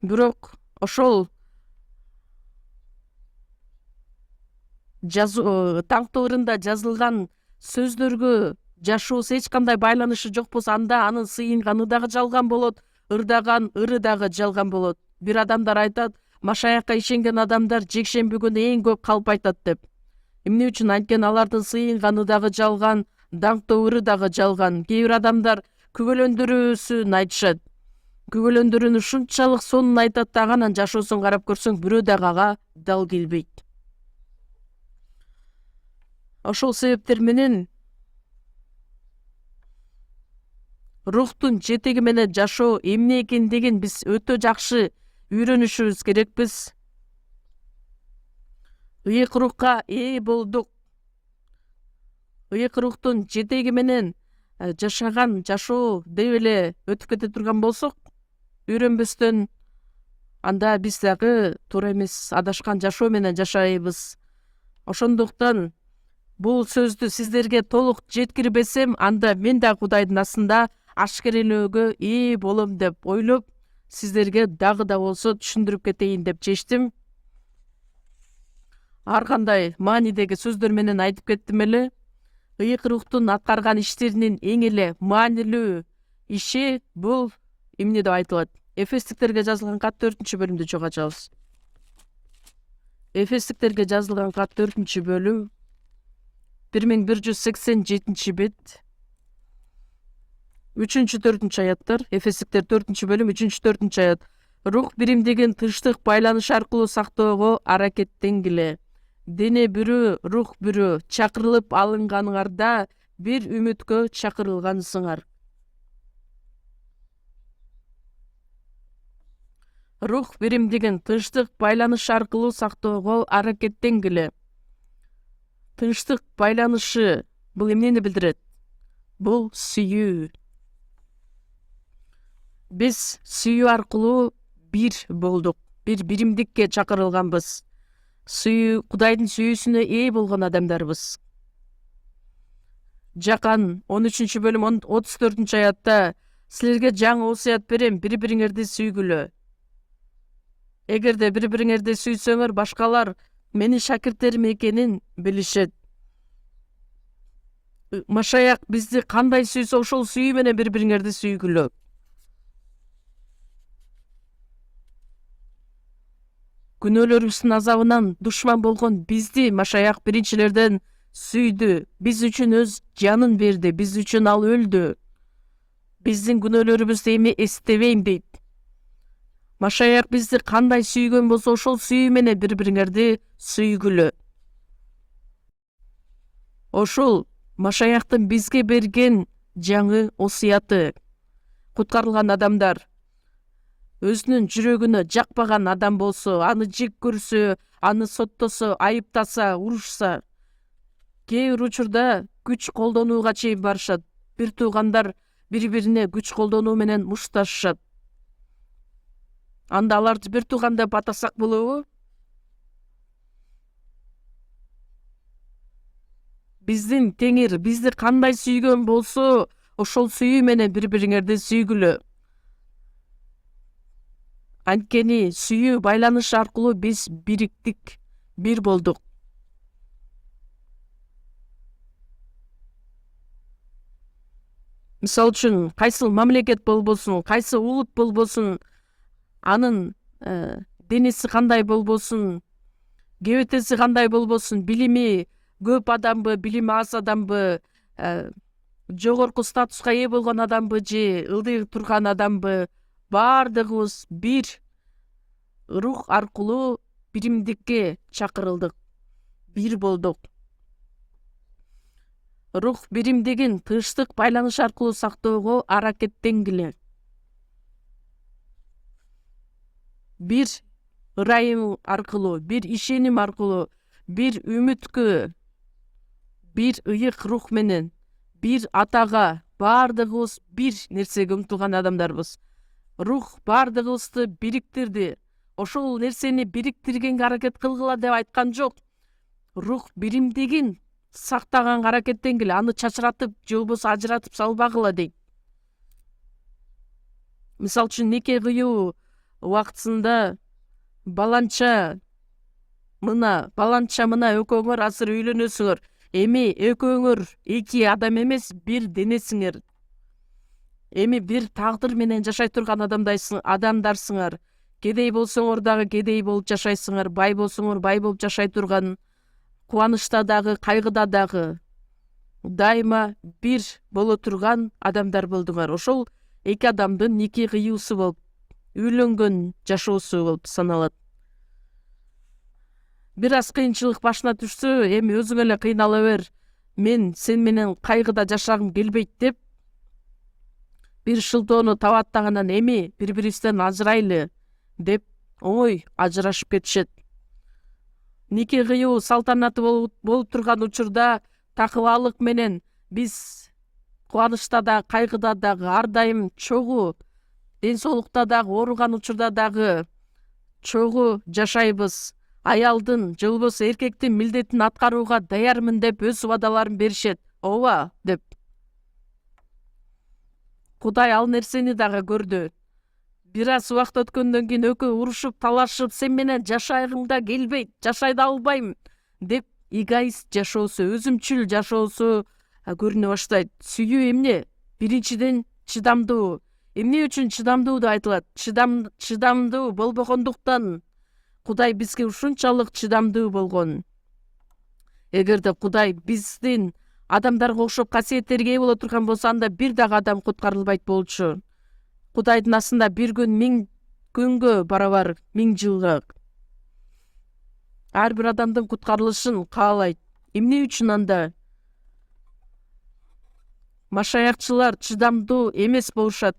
Бирок ошол даңктоо ырында жазылган сөздөргө жашоосу эч кандай байланышы жок болсо, анда анын сыйынганы дагы жалган болот, ырдаган ыры дагы жалган болот. Бир адамдар айтат, Машаякка ишенген адамдар жекшемби күнү эң көп калп айтат деп. Эмне үчүн? Анткени алардын сыйынганы дагы жалган, даңктоо ыры дагы жалган. Кээ бир адамдар күбөлөндүрүүсүн айтышат. Күбөлөндүрүүнү ушунчалык сонун айтат дагы, анан жашоосун карап көрсөң, бирөө дагы ага дал келбейт. Ошол себептер менен рухтун жетеги менен жашоо эмне экендигин биз өтө жакшы үйрөнүшүбүз керекпиз. Ыйык рухка ээ болдук. Ыйык рухтун жетеги менен жашаган жашоо деп эле өтүп кете турган болсок, үйрөнбөстөн, анда биз дагы туура эмес, адашкан жашоо менен жашайбыз. Ошондуктан бул сөздү сиздерге толук жеткирбесем, анда мен да Кудайдын асында ашкерелөөгө ээ болом деп ойлоп, сиздерге дагы да болсо түшүндүрүп кетейин деп чечтим. Ар кандай маанидеги сөздөр менен айтып кеттим эле. Ыйык рухтун аткарган иштеринин эң эле маанилүү иши бул эмне деп айтылат? Эфестиктерге жазылган кат 4-бөлүмдү чогуу ачабыз. Эфестиктерге жазылган кат 4-бөлүм 1187-бет 3-4 аяттар. Эфестиктер 4-бөлүм 3-4 аят. Рух биримдигин тынчтык байланыш аркылуу сактоого аракеттенгиле. Дене бирөө, рух бирөө, чакырылып алынганыңарда бир үмүткө чакырылгансыңар. Рух биримдигин тынчтык байланыш аркылуу сактоого аракеттенгиле. Тынчтык байланышы бул эмнени билдирет? Бул сүйүү. Биз сүйүү аркылуу бир болдук, бир биримдикке чакырылганбыз. Сүйүү, Кудайдын сүйүүсүнө ээ болгон адамдарбыз. Жакан 13-бөлүм 34 аятта: силерге жаңы осуят берем, бири-бириңерди сүйгүлө. Эгерде бири-бириңерди сүйсөңөр, башкалар менин шакирттерим экенин билишет. Машаяк бизди кандай сүйсө, ошол сүйүү менен бири-бириңерди сүйгүлө. Күнөөлөрүбүздүн азабынан душман болгон бизди Машаяк биринчилерден сүйдү. Биз үчүн өз жанын берди, биз үчүн ал өлдү. Биздин күнөөлөрүбүздү эми эстебейм дейт. Машаяк бизди кандай сүйгөн болсо, ошол сүйүү менен бири-бириңерди сүйгүлө. Ошол Машаяктын бизге берген жаңы осуяты. Куткарылган адамдар өзүнүн жүрөгүнө жакпаган адам болсо, аны жек көрсө, аны соттосо, айыптаса, урушса, кээ бир учурда күч колдонууга чейин барышат. Бир туугандар бири-бирине күч колдонуу менен мушташышат. Анда аларды бир тууган деп атасак болобу? Биздин Теңир бизди кандай сүйгөн болсо, ошол сүйүү менен бири-бириңерди сүйгүлө. Анткени сүйүү байланыш аркылуу биз бириктик, бир болдук. Мисалы үчүн, кайсыл мамлекет болбосун, кайсы улут болбосун, анын денеси кандай болбосун, кебетеси кандай болбосун, билими көп адамбы, билими аз адамбы, жогорку статуска ээ болгон адамбы же ылдый турган адамбы, баардыгыбыз бир рух аркылуу биримдикке чакырылдык, бир болдук. Рух биримдигин тынчтык байланыш аркылуу сактоого аракеттенгиле. Бир ырайым аркылуу, бир ишеним аркылуу, бир үмүткө, бир ыйык рух менен, бир атага баардыгыбыз бир нерсеге умтулган адамдарбыз. Рух баардыгыбызды бириктирди. Ошол нерсени бириктиргенге аракет кылгыла деп айткан жок. Рух биримдигин сактаганга аракеттенгиле, аны чачыратып же болбосо ажыратып салбагыла дейт. Мисалы үчүн, неке кыюу убактысында баланча мына экөөңөр азыр үйлөнөсүңөр. Эми экөөңөр эки адам эмес, бир денесиңер. Эми бир тагдыр менен жашай турган адамдарсыңар. Кедей болсоңор дагы кедей болуп жашайсыңар, бай болсоңор бай болуп жашай турган, кубанычта дагы, кайгыда дагы дайыма бир боло турган адамдар болдуңар. Ошол эки адамдын неке кыюусу болуп, үйлөнгөн жашоосу болуп саналат. Бир аз кыйынчылык башына түшсө, эми өзүң эле кыйнала бер, мен сен менен кайгыда жашагым келбейт деп бир шылтоону таап аттагандан эми бири-бирибизден ажырайлы деп оңой ажырашып кетишет. Неке кыюу салтанаты болуп турган учурда такыбалык менен биз кубанычта да, кайгыда дагы ар дайым чогуу, ден соолукта дагы, ооруган учурда дагы чогуу жашайбыз. Аялдын же болбосо эркектин милдетин аткарууга даярмын деп өз убадаларын беришет. Ооба деп. Кудай ал нерсени дагы көрдү. Бир аз убакыт өткөндөн кийин экөө урушуп, талашып, сен менен жашагым да келбейт, жашай да албайм деп эгоист жашоосу, өзүмчүл жашоосу көрүнө баштайт. Сүйүү эмне? Биринчиден чыдамдуу. Эмне үчүн чыдамдуу деп айтылат? Чыдамдуу болбогондуктан Кудай бизге ушунчалык чыдамдуу болгон. Эгерде Кудай биздин адамдарга окшоп касиеттерге ээ боло турган болсо, анда бир дагы адам куткарылбайт болчу. Кудайдын астында бир күн 1000 күнгө барабар 1000 жылга. Ар бир адамдын куткарылышын каалайт. Эмне үчүн анда? Машаякчылар чыдамдуу эмес болушат.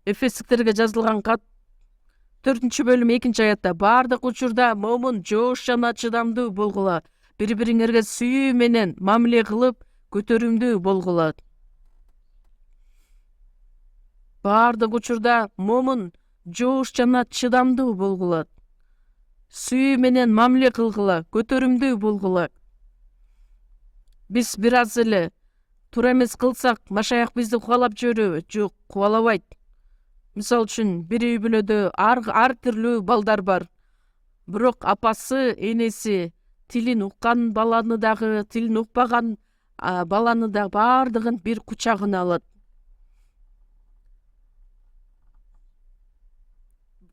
Эфестиктерге жазылган кат 4-бөлүм 2-аятта баардык учурда момун, жоош жана чыдамдуу болгула. Бири-бириңерге сүйүү менен мамиле кылып, көтөрүмдүү болгула. Баардык учурда момун, жоош жана чыдамдуу болгула. Сүйүү менен мамиле кылгыла, көтөрүмдүү болгула. Биз бир аз эле туура эмес кылсак, Машаяк бизди кубалап жибереби? Жок, кубалабайт. Мисалы үчүн, бир үй бүлөдө ар түрлүү балдар бар. Бирок апасы, энеси тилин уккан баланы дагы, тилин укпаган баланы да баардыгын бир кучагына алат.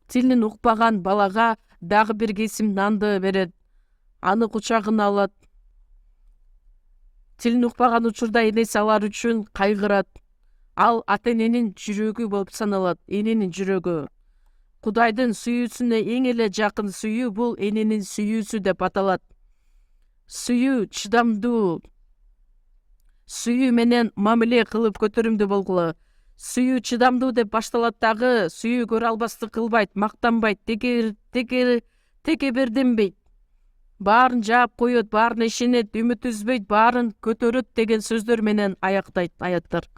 Тилин укпаган балага дагы бир кесим нанды берет. Аны кучагына алат. Тилин укпаган учурда энеси алар үчүн кайгырат. Ал ата-эненин жүрөгү болуп саналат, эненин жүрөгү. Кудайдын сүйүүсүнө эң эле жакын сүйүү бул эненин сүйүүсү деп аталат. Сүйүү чыдамдуу. Сүйүү менен мамиле кылып көтөрүмдүү болгула. сүйүү чыдамдуу деп башталат дагы сүйүү көрө албастык кылбайт, мактанбайт, текеберденбейт. Баарын жаап коет, баарына ишенет, үмүт үзбөйт, баарын көтөрөт деген сөздөр менен аяктайт аяттар.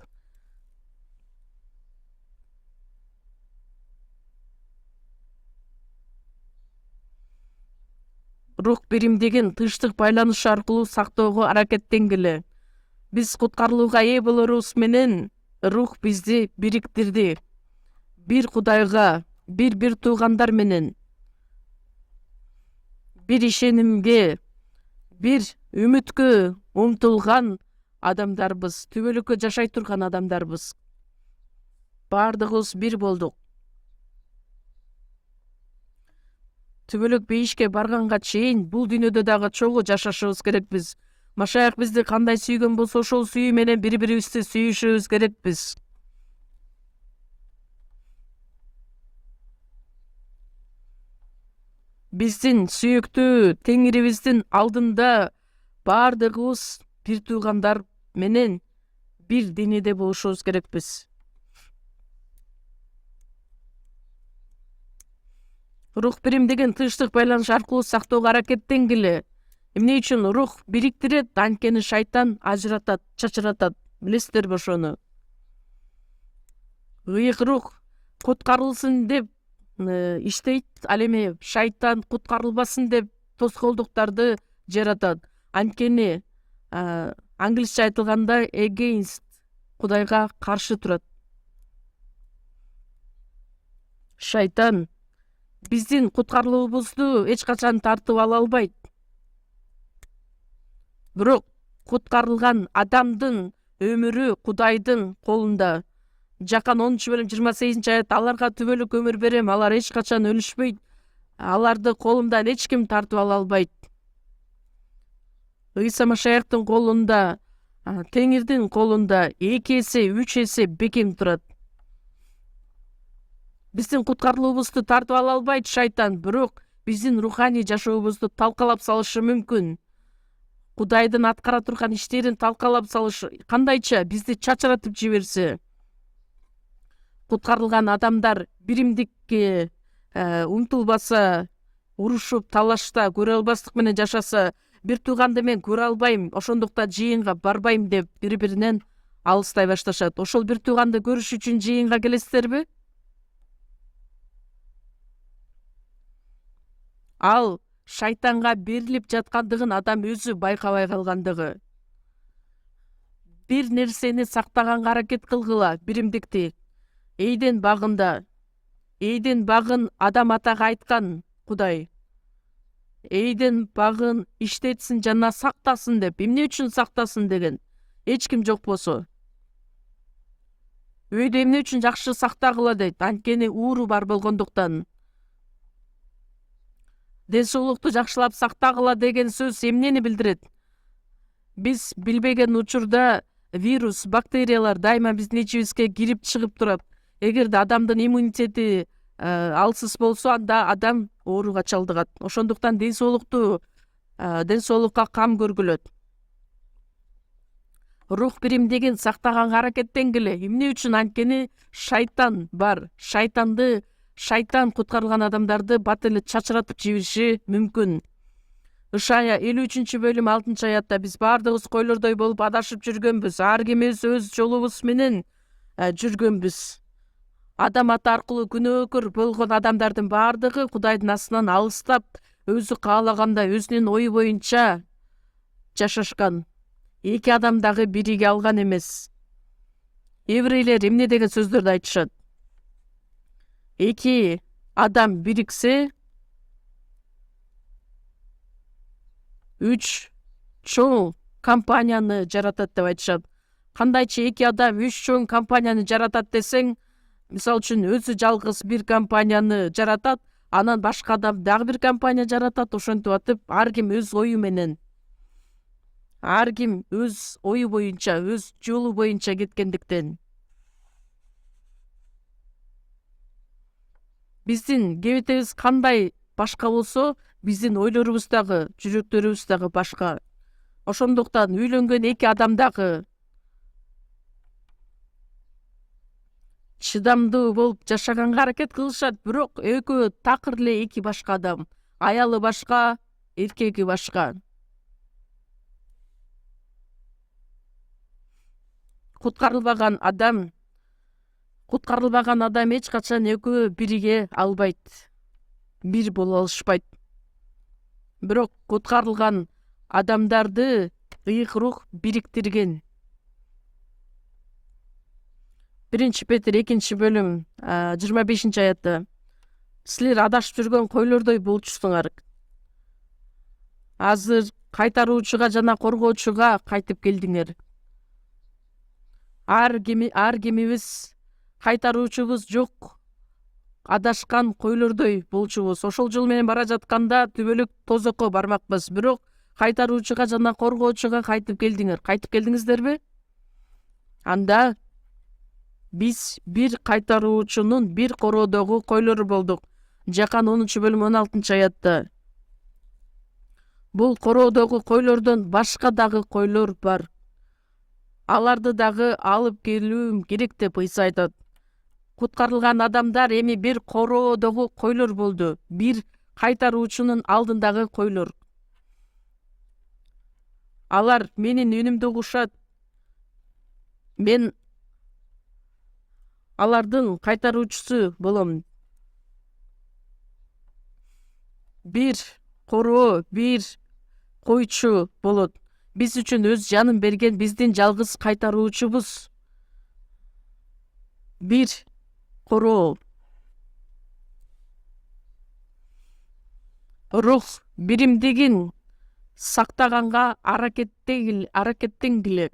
Рух биримдигин тынчтык байланыш аркылуу сактоого аракеттенгиле. Биз куткарылууга ээ болорубуз менен рух бизди бириктирди. Бир Кудайга, бир туугандар менен, бир ишенимге, бир үмүткө умтулган адамдарбыз, түбөлүккө жашай турган адамдарбыз. Бардыгыбыз бир болдук. Түбөлүк бейишке барганга чейин бул дүйнөдө дагы чогуу жашашыбыз керекпиз. Машаях бизди кандай сүйгөн болсо, ошол сүйүү менен бири-бирибизди сүйүшүбүз керекпиз. Биздин сүйүктүү Теңирибиздин алдында бардыгыбыз бир туугандар менен бир денеде болушубуз керекпиз. Рух биримдигин тынчтык байланыш аркылуу сактоого аракеттенгиле. Эмне үчүн рух бириктирет, анткени шайтан ажыратат, чачыратат. Билесиздерби ошону? Ыйык рух куткарылсын деп иштейт, ал эми шайтан куткарылбасын деп тоскоолдуктарды жаратат. Анткени англисче айтылганда against, Кудайга каршы турат. Шайтан биздин куткарылуубузду эч качан тартып ала албайт. Бирок куткарылган адамдын өмүрү Кудайдын колунда. Жакан 10:28 аларга түбөлүк өмүр берем, алар эч качан өлүшпөйт. Аларды колумдан эч ким тартып ала албайт. Ыйса Машаяктын колунда, Теңирдин колунда 2 эсе, 3 эсе бекем турат. Биздин куткарылуубузду тартып ала албайт шайтан, бирок биздин руханий жашообузду талкалап салышы мүмкүн. Кудайдын аткара турган иштерин талкалап салышы, кандайча бизди чачыратып жиберсе. Куткарылган адамдар биримдикке умтулбаса, урушуп, талашта көрө албастык менен жашаса, бир тууганды мен көрө албайм, ошондуктан жыйынга барбайм деп бири-биринен алыстай башташат. Ошол бир тууганды көрүш үчүн жыйынга келесиздерби? Ал шайтанга берилип жаткандыгын адам өзү байкабай калгандыгы. Бир нерсени сактаганга аракет кылгыла, биримдикти. Эйден багында, Эйден багын адам атага айткан Кудай. Эйден багын иштетсин жана сактасын деп. Эмне үчүн сактасын деген? Эч ким жок болсо. Өйдө эмне үчүн жакшы сактагыла дейт? Анткени ууру бар болгондуктан. Ден соолукту жакшылап сактагыла деген сөз эмнени билдирет? Биз билбеген учурда вирус, бактериялар дайыма биздин ичибизге кирип чыгып турат. Эгерде адамдын иммунитети алсыз болсо, анда адам ооруга чалдыгат. Ошондуктан ден соолукка кам көргүлөт. Рух биримдигин сактаганга аракеттенгиле. Эмне үчүн? Анткени шайтан бар. Шайтан куткарылган адамдарды бат эле чачыратып жибериши мүмкүн. Ишая 53-бөлүм 6-аятта биз бардыгыбыз койлордой болуп адашып жүргөнбүз. Ар кимибиз өз жолубуз менен жүргөнбүз. Адам аты аркылуу күнөөкөр болгон адамдардын бардыгы Кудайдын астынан алыстап, өзү каалагандай өзүнүн ою боюнча жашашкан. Эки адам дагы бириге алган эмес. Еврейлер эмне деген сөздөрдү айтышат? Эки адам бириксе, 3 чоң компанияны жаратат деп айтышат. Кандайча эки адам 3 чоң компанияны жаратат десең, мисалы үчүн өзү жалгыз бир компанияны жаратат, анан башка адам дагы бир компания жаратат, ошентип атып, ар ким өз ою менен, ар ким өз ою боюнча, өз жолу боюнча кеткендиктен. Биздин кебетебиз кандай башка болсо, биздин ойлорубуз дагы, жүрөктөрүбүз дагы башка. Ошондуктан үйлөнгөн эки адам дагы чыдамдуу болуп жашаганга аракет кылышат, бирок экөө такыр эле эки башка адам. Аялы башка, эркеги башка. Куткарылбаган адам эч качан экөө бириге албайт, бир боло алышпайт. Бирок куткарылган адамдарды ыйык рух бириктирген. 1 Петр 2 бөлүм 25 аятта. Силер адашып жүргөн койлордой болчусуңар. Азыр кайтаруучуга жана коргоочуга кайтып келдиңер. Ар кимибиз кайтаруучубуз жок, адашкан койлордой болчубуз. Ошол жол менен бара жатканда түбөлүк тозокко бармакпыз. Бирок кайтаруучуга жана коргоочуга кайтып келдиңер. Кайтып келдиңиздерби? Анда биз бир кайтаруучунун бир короодогу койлору болдук. Жакан 10 бөлүм 16 аятта. Бул короодогу койлордон башка дагы койлор бар. Аларды дагы алып келүүм керек деп Ыйса айтат. Куткарылган адамдар эми бир короодогу койлор болду. Бир кайтаруучунун алдындагы койлор. Алар менин үнүмдү угушат. Мен алардын кайтаруучусу болом. Бир короо, бир койчу болот. Биз үчүн өз жанын берген биздин жалгыз кайтаруучубуз. Бир короо. Рух биримдигин сактаганга аракеттенгиле.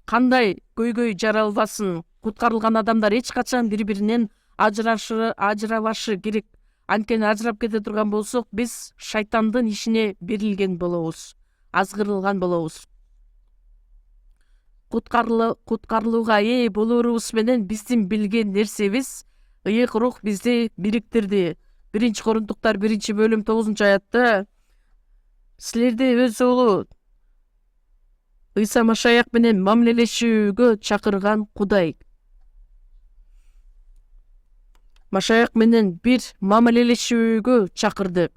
Кандай көйгөй жаралбасын, куткарылган адамдар эч качан бири-биринен ажырабашы керек. Анткени ажырап кете турган болсок, биз шайтандын ишине берилген болобуз, азгырылган болобуз. Куткарылууга ээ болоорубуз менен биздин билген нерсебиз ыйык рух бизди бириктирди. 1 Корунтуктар 1 бөлүм 9 аятта силерди өз уулу Ыйса Машаяк менен мамилелешүүгө чакырган Кудай. Машаяк менен бир мамилелешүүгө чакырды.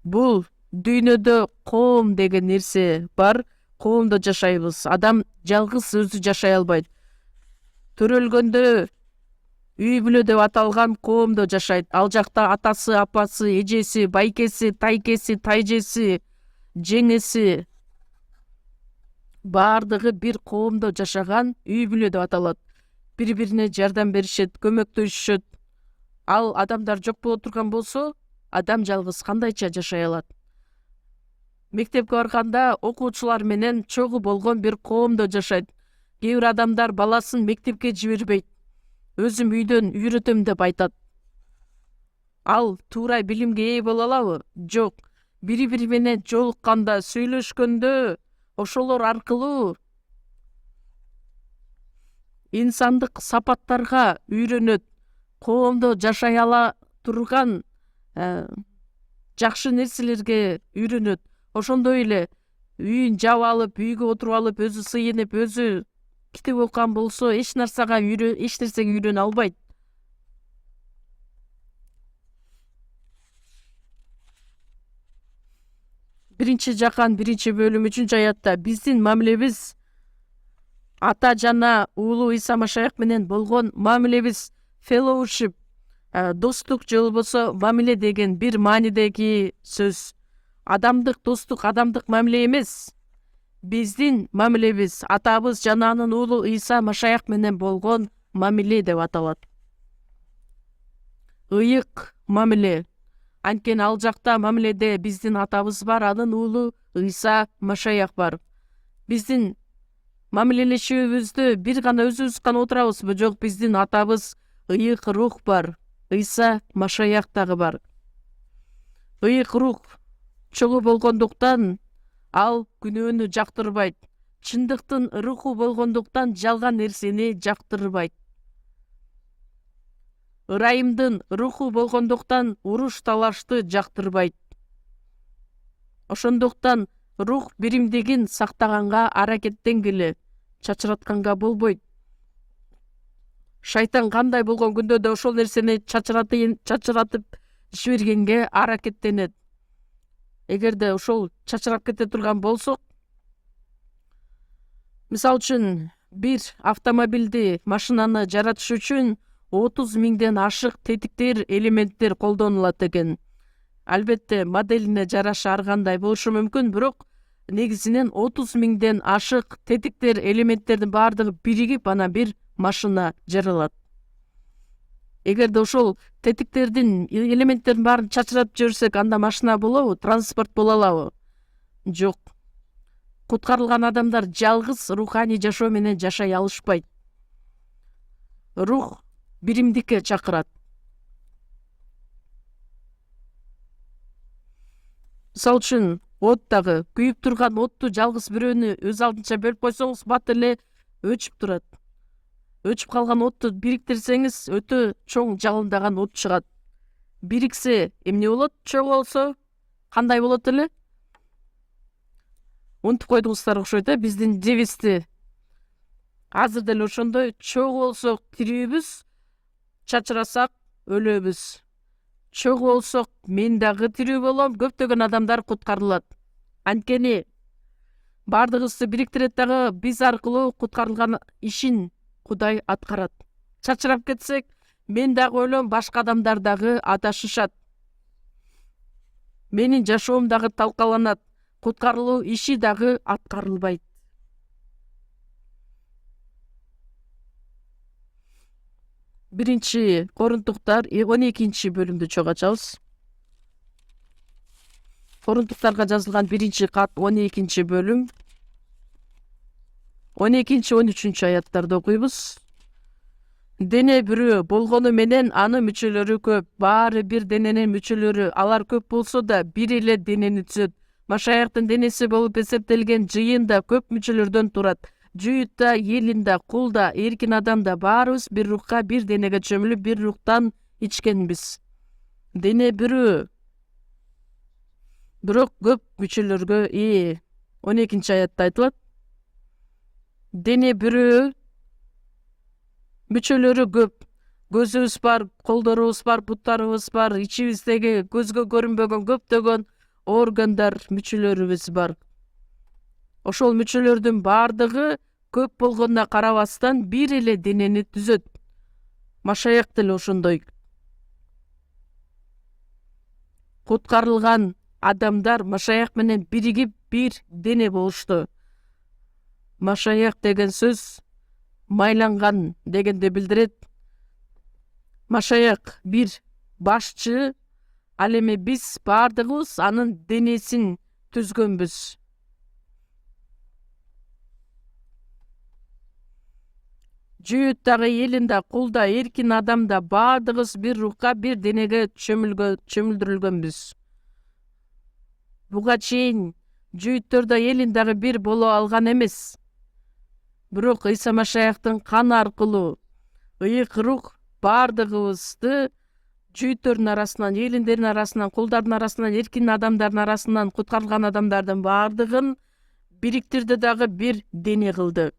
Бул дүйнөдө коом деген нерсе бар, коомдо жашайбыз. Адам жалгыз өзү жашай албайт. Төрөлгөндө үй бүлө деп аталган коомдо жашайт. Ал жакта атасы, апасы, эжеси, байкеси, тайкеси, тайжеси, жеңеси баардыгы бир коомдо жашаган үй бүлө деп аталат. Бири-бирине жардам беришет, көмөктөшүшөт. Ал адамдар жок боло турган болсо, адам жалгыз кандайча жашай алат? Мектепке барганда окуучулар менен чогуу болгон бир коомдо жашайт. Кээ бир адамдар баласын мектепке жибербейт. Өзүм үйдөн үйрөтөм деп айтат. Ал туура билимге ээ боло алабы? Жок. Бири-бири менен жолукканда, сүйлөшкөндө ошолор аркылуу инсандык сапаттарга үйрөнөт. Коомдо жашай ала турган жакшы нерселерге үйрөнөт. Ошондой эле үйүн жаап алып, үйгө отуруп алып, өзү сыйынып, өзү китеп окуган болсо, эч нерсеге үйрөнө албайт. Биринчи Жакан 1 бөлүм 3 аятта биздин мамилебиз ата жана уулу Ыйса Машаяк менен болгон мамилебиз fellowship, достук же болбосо мамиле деген бир маанидеги сөз. Адамдык достук, адамдык мамиле эмес. Биздин мамилебиз атабыз жана анын уулу Ыйса Машаяк менен болгон мамиле деп аталат. Ыйык мамиле. Анткени ал жакта мамиледе биздин атабыз бар, анын уулу Ыйса Машаяк бар. Биздин мамилелешүүбүздө бир гана өзүбүз гана отурабызбы? Жок, биздин атабыз ыйык рух бар. Ыйса Машаяк дагы бар. Ыйык рух чогуу болгондуктан ал күнөөнү жактырбайт. Чындыктын руху болгондуктан жалган нерсени жактырбайт. Ырайымдын руху болгондуктан уруш талашты жактырбайт. Ошондуктан Рух биримдигин сактаганга аракеттенгиле, чачыратканга болбойт. Шайтан кандай болгон күндө да ошол нерсени чачыратып жибергенге аракеттенет. Эгерде ошол чачырап кете турган болсок, мисалы үчүн бир автомобилди, машинаны жаратыш үчүн 30 миңден ашык тетиктер, элементтер колдонулат экен. Албетте моделине жараша ар кандай болушу мүмкүн, бирок негизинен 30 миңден ашык тетиктер, элементтердин баардыгы биригип анан бир машина жаралат. Эгерде ошол тетиктердин, элементтердин баарын чачыратып жиберсек, анда машина болобу, транспорт боло алабы? Жок. Куткарылган адамдар жалгыз руханий жашоо менен жашай алышпайт. Рух биримдикке чакырат. Мисалы үчүн, оттагы күйүп турган отту жалгыз бирөөнү өз алдынча бөлүп койсоңуз, бат эле өчүп турат. Өчүп калган отту бириктирсеңиз, өтө чоң жалындаган от чыгат. Бириксе эмне болот? Чоң болсо кандай болот эле? Унутуп койдуңуздар окшойт, биздин девизди. Азыр деле ошондой, чоң болсок тирүүбүз, чачырасак өлөбүз. Чоң болсок мен дагы тирүү болом, көптөгөн адамдар куткарылат. Анткени баардыгыбызды бириктирет дагы биз аркылуу куткарылган ишин Кудай аткарат. Чачырап кетсек, мен дагы өлөм, башка адамдар дагы адашышат. Менин жашоом дагы талкаланат, куткарылуу иши дагы аткарылбайт. Биринчи Корунтуктар 12 бөлүмдү чогуу ачабыз. Корунтуктарга жазылган биринчи кат 12 бөлүм. 12-13 аяттарды окуйбуз. Дене бирөө болгону менен анын мүчөлөрү көп. Баары бир дененин мүчөлөрү, алар көп болсо да бир эле денени түзөт. Машаяктын денеси болуп эсептелген жыйын да көп мүчөлөрдөн турат. Жүйүт да, элин да, кул да, эркин адам да баарыбыз бир рухка, бир денеге чөмүлүп, бир рухтан ичкенбиз. Дене бирөө, бирок көп мүчөлөргө ээ. 12 аятта айтылат. Дене бирөө, мүчөлөрү көп. Көзүбүз бар, колдорубуз бар, буттарыбыз бар, ичибиздеги көзгө көрүнбөгөн көптөгөн органдар, мүчөлөрүбүз бар. Ошол мүчөлөрдүн баардыгы көп болгонуна карабастан бир эле денени түзөт. Машаяк деле ошондой. Куткарылган адамдар машаяк менен биригип бир дене болушту. Машаяк деген сөз майланган дегенди билдирет. Машаяк бир башчы, ал эми биз баардыгыбыз анын денесин түзгөнбүз. Жүйүт дагы, элин да, кул да, эркин адам да баардыгыбыз бир рухка, бир денеге чөмүлдүрүлгөнбүз. Буга чейин жүйүттөр да, элин дагы бир боло алган эмес. Бирок Ыйса Машаяктын каны аркылуу ыйык рух баардыгыбызды жүйүттөрдүн арасынан, элиндердин арасынан, кулдардын арасынан, эркин адамдардын арасынан куткарылган адамдардын баардыгын бириктирди дагы бир дене кылды.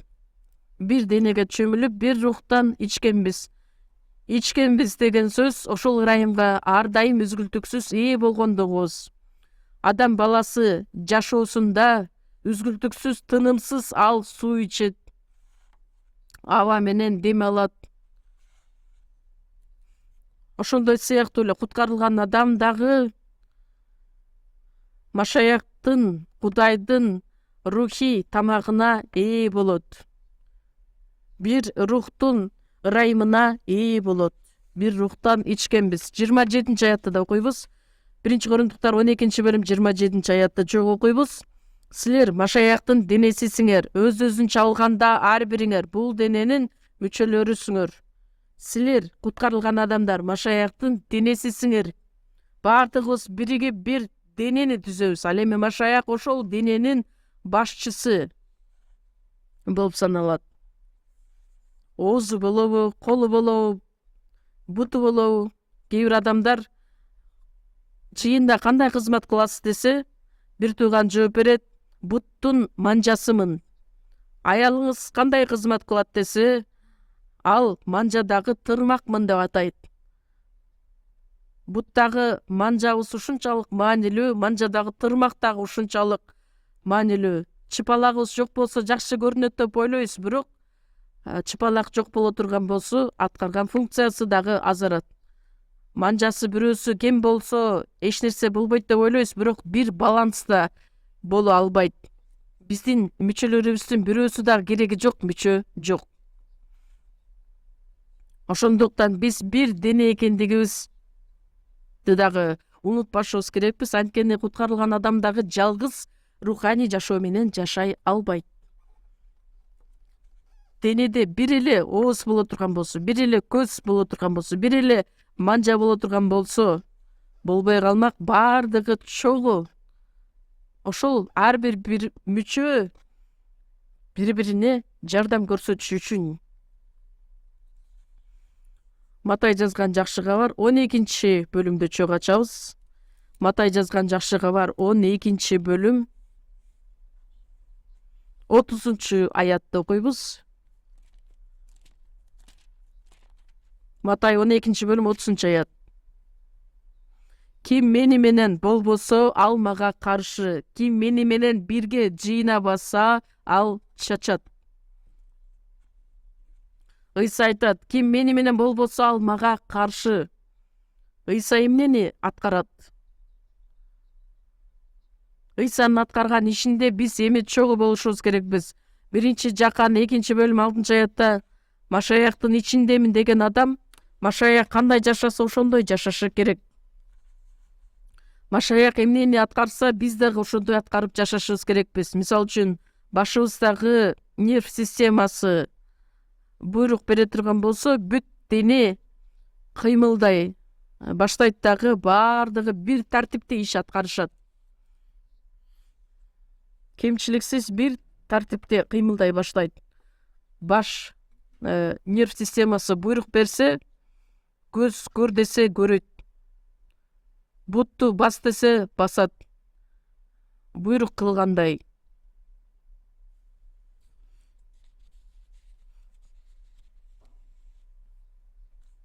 Бир денеге чөмүлүп, бир рухтан ичкенбиз. Ичкенбиз деген сөз ошол ырайымга ар дайым үзгүлтүксүз ээ болгондугубуз. Адам баласы жашоосунда үзгүлтүксүз, тынымсыз ал суу ичет. Аба менен дем алат. Ошондой сыяктуу эле куткарылган адам дагы Машаяктын, Кудайдын рухий тамагына ээ болот. Бир рухтун ырайымына ээ болот. Бир рухтан ичкенбиз. 27 аятта да окуйбуз. 1 Корунтуктар 12 бөлүм 27 аятта чогуу окуйбуз. Силер Машаяктын денесисиңер, өз-өзүн чалганда ар бириңер бул дененин мүчөлөрүсүңөр. Силер куткарылган адамдар Машаяктын денесисиңер. Баардыгыбыз биригип бир денени түзөбүз. Ал эми Машаяк ошол дененин башчысы болуп саналат. Оозу болобу, колу болобу, буту болобу? Кээ бир адамдар чыйында кандай кызмат кыласыз десе, бир тууган жооп берет: буттун манжасымын. Аялыңыз кандай кызмат кылат десе, ал манжадагы тырмакмын деп атайт. Буттагы манжабыз ушунчалык маанилүү, манжадагы тырмак дагы ушунчалык маанилүү. Чыпалагыбыз жок болсо жакшы көрүнөт деп ойлойбуз, бирок чыпалак жок боло турган болсо аткарган функциясы дагы азарат. Манжасы бирөөсү кем болсо эч нерсе болбойт деп ойлойбуз, бирок бир баланста боло албайт. Биздин мүчөлөрүбүздүн бирөөсү дагы кереги жок мүчө жок. Ошондуктан биз бир дене экендигибизди дагы унутпашыбыз керекпиз. Анткени куткарылган адам дагы жалгыз руханий жашоо менен жашай албайт. Денеде бир эле ооз боло турган болсо, бир эле көз боло турган болсо, бир эле манжа боло турган болсо, болбой калмак, баардыгы чогуу. Ошол ар бир мүчө бири-бирине жардам көрсөтүш үчүн. Матай жазган жакшы кабар 12 бөлүмдө чогуу ачабыз. Матай жазган жакшы кабар 12 бөлүм 30 аятты окуйбуз. Матай 12 бөлүм 30 аят. Ким мени менен болбосо, ал мага каршы. Ким мени менен бирге жыйнабаса, ал чачат. Ыйса айтат, ким мени менен болбосо, ал мага каршы. Ыйса эмнени аткарат? Ыйсанын аткарган ишинде биз эми чогуу болушубуз керекпиз. 1-Жакан 2 бөлүм 6 аятта Машаяктын ичиндемин деген адам Машаяк кандай жашаса ошондой жашашы керек. Машаяк эмнени аткарса, биз дагы ошондой аткарып жашашыбыз керекпиз. Мисалы үчүн, башыбыздагы нерв системасы буйрук бере турган болсо, бүт дене кыймылдай баштайт дагы, баардыгы бир тартипте иш аткарышат. Кемчиликсиз бир тартипте кыймылдай баштайт. Баш нерв системасы буйрук берсе, көз көр десе көрөт. Бутту бас десе басат. Буйрук кылгандай.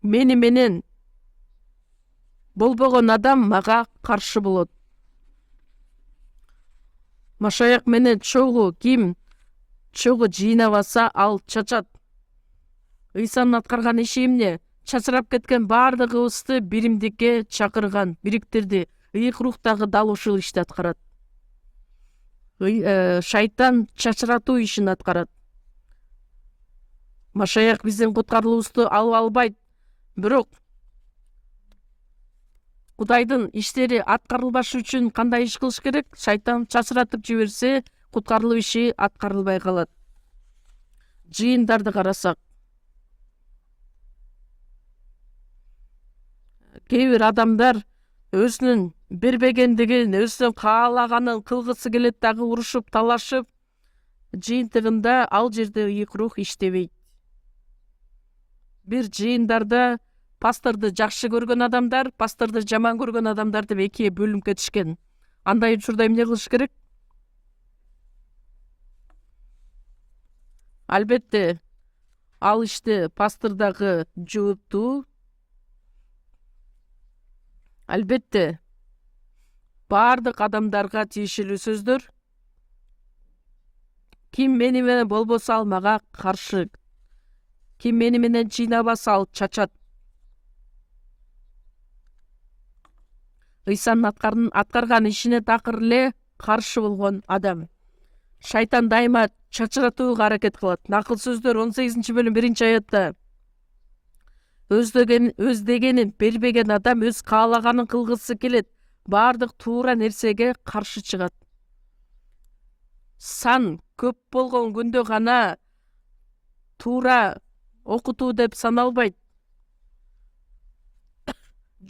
Мени менен болбогон адам мага каршы болот. Машаяк менен чогуу ким чогуу жыйнабаса, ал чачат. Ыйсанын аткарган иши эмне? Чачырап кеткен баардыгыбызды биримдикке чакырган, бириктирди. Ыйык рух дагы дал ушул ишти аткарат. Шайтан чачыратуу ишин аткарат. Машаяк биздин куткарылуубузду алып албайт. Бирок Кудайдын иштери аткарылбашы үчүн кандай иш кылыш керек? Шайтан чачыратып жиберсе, куткарылуу иши аткарылбай калат. Жыйындарды карасак, кээ бир адамдар өзүнүн бербегендигин, өзүнүн каалаганын кылгысы келет дагы, урушуп, талашып, жыйынтыгында ал жерде ыйык рух иштебейт. Бир жыйындарда пасторду жакшы көргөн адамдар, пасторду жаман көргөн адамдар деп экиге бөлүнүп кетишкен. Андай учурда эмне кылыш керек? Албетте, ал ишти пастор дагы жооптуу. Албетте, баардык адамдарга тиешелүү сөздөр. Ким мени менен болбосо, ал мага каршы. Ким мени менен жыйнабаса, ал чачат. Ыйсанын аткарган ишине такыр эле каршы болгон адам. Шайтан дайыма чачыратууга аракет кылат. Накыл сөздөр 18 бөлүм 1 аятта. Өз дегенин бербеген адам өз каалаганын кылгысы келет. Баардык туура нерсеге каршы чыгат. Сан көп болгон күндө гана туура окутуу деп саналбайт.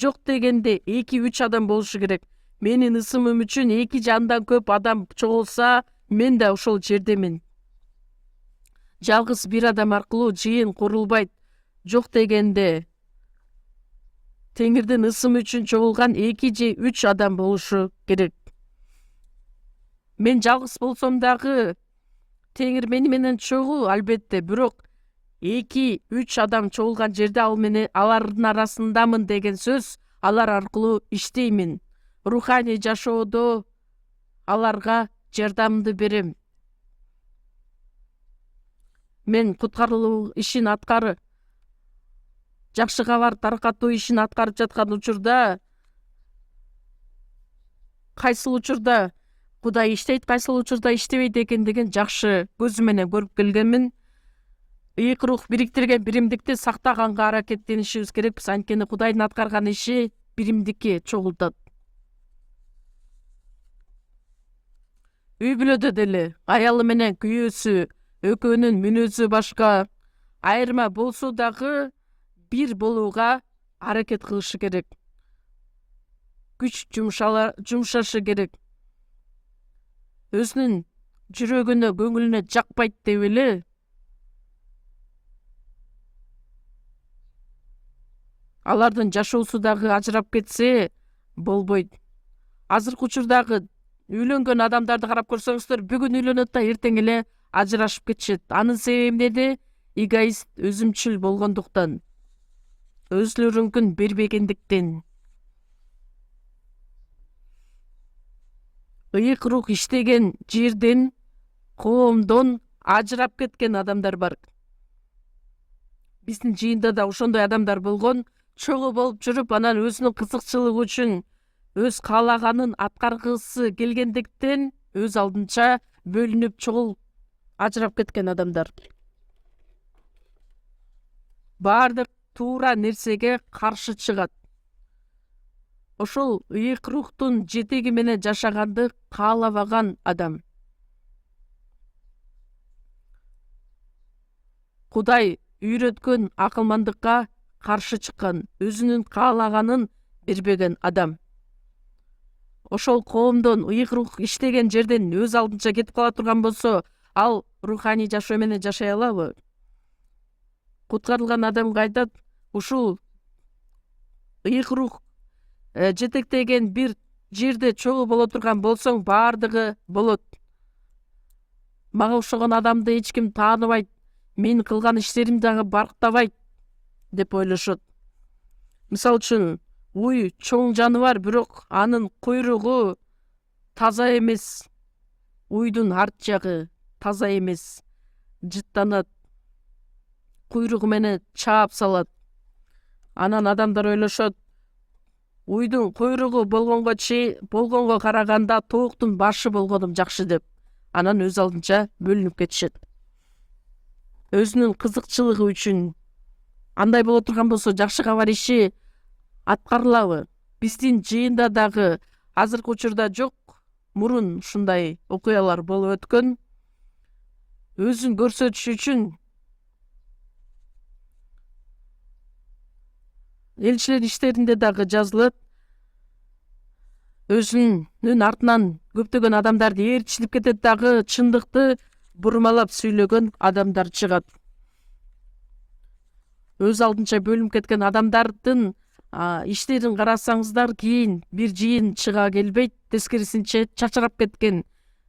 Жок дегенде 2-3 адам болушу керек. Менин ысымым үчүн 2 же андан көп адам чогулса, мен да ошол жердемин. Жалгыз бир адам аркылуу жыйын курулбайт. Жок дегенде Теңирдин ысымы үчүн чогулган 2 же 3 адам болушу керек. Мен жалгыз болсом дагы теңир мени менен чогуу, албетте, бирок 2-3 адам чогулган жерде алардын арасындамын деген сөз, алар аркылуу иштеймин. Руханий жашоодо аларга жардамды берем. Мен куткарылуу ишин жакшы кабар таркатуу ишин аткарып жаткан учурда, кайсыл учурда Кудай иштейт, кайсыл учурда иштебейт экендигин жакшы көзүм менен көрүп келгенмин. Ыйык рух бириктирген биримдикти сактаганга аракеттенишибиз керекпиз. Анткени Кудайдын аткарган иши биримдикке чогултат. Үй бүлөдө деле аялы менен күйөөсү, экөөнүн мүнөзү башка, айырма болсо дагы бир болууга аракет кылышы керек. Күч жумшашы керек. Өзүнүн жүрөгүнө, көңүлүнө жакпайт деп эле алардын жашоосу дагы ажырап кетсе болбойт. Азыркы учурдагы үйлөнгөн адамдарды карап көрсөңүздөр, бүгүн үйлөнөт да эртең эле ажырашып кетишет. Анын себеби эмнеде? Эгоист, өзүмчүл болгондуктан, өзлөрүнкүн бербегендиктен. Ыйык рух иштеген жерден, коомдон ажырап кеткен адамдар бар. Биздин жыйында да ошондой адамдар болгон. Чогуу болуп жүрүп, анан өзүнүн кызыкчылыгы үчүн өз каалаганын аткаргысы келгендиктен өз алдынча бөлүнүп чогул ажырап кеткен адамдар. Баардык туура нерсеге каршы чыгат. Ошол ыйык рухтун жетеги менен жашаганды каалабаган адам. Кудай үйрөткөн акылмандыкка каршы чыккан, өзүнүн каалаганын бербеген адам. Ошол коомдон ыйык рух иштеген жерден өз алдынча кетип кала турган болсо, ал руханий жашоо менен жашай алабы? Куткарылган адамга айтат, ушул ыйык рух жетектеген бир жерде чогуу боло турган болсоң, баардыгы болот. Мага окшогон адамды эч ким тааныбайт, мен кылган иштерим дагы барктабайт деп ойлошот. Мисалы үчүн, уй чоң жаныбар, бирок анын куйругу таза эмес. Уйдун арт жагы таза эмес. Жыттанат. Куйругу менен чаап салат. Анан адамдар ойлошот, уйдун куйругу болгонго караганда тооктун башы болгонум жакшы деп. Анан өз алдынча бөлүнүп кетишет. Өзүнүн кызыкчылыгы үчүн. Андай боло турган болсо, жакшы кабар иши аткарылабы? Биздин жыйында дагы азыркы учурда жок, мурун ушундай окуялар болуп өткөн. Өзүн көрсөтүш үчүн элчилер иштеринде дагы жазылат. Өзүнүн артынан көптөгөн адамдарды ээрчилип кетет, дагы чындыкты бурмалап сүйлөгөн адамдар чыгат. Өз алдынча бөлүнүп кеткен адамдардын иштерин карасаңыздар, кийин бир жыйын чыга келбейт, тескерисинче чачырап кеткен,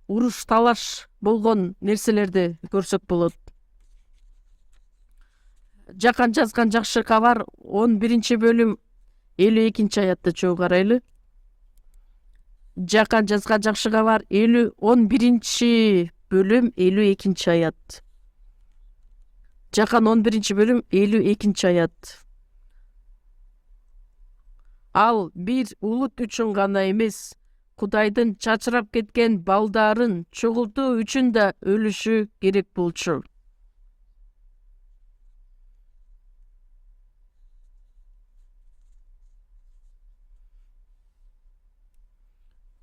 уруш талаш болгон нерселерди көрсөк болот. Жакан жазган жакшы кабар 11-бөлүм 52-аятты чогуу карайлы. Жакан жазган жакшы кабар 11-бөлүм 52-аят. Жакан 11-бөлүм 52-аят. Ал бир улут үчүн гана эмес, Кудайдын чачырап кеткен балдарын чогултуу үчүн да өлүшү керек болчу.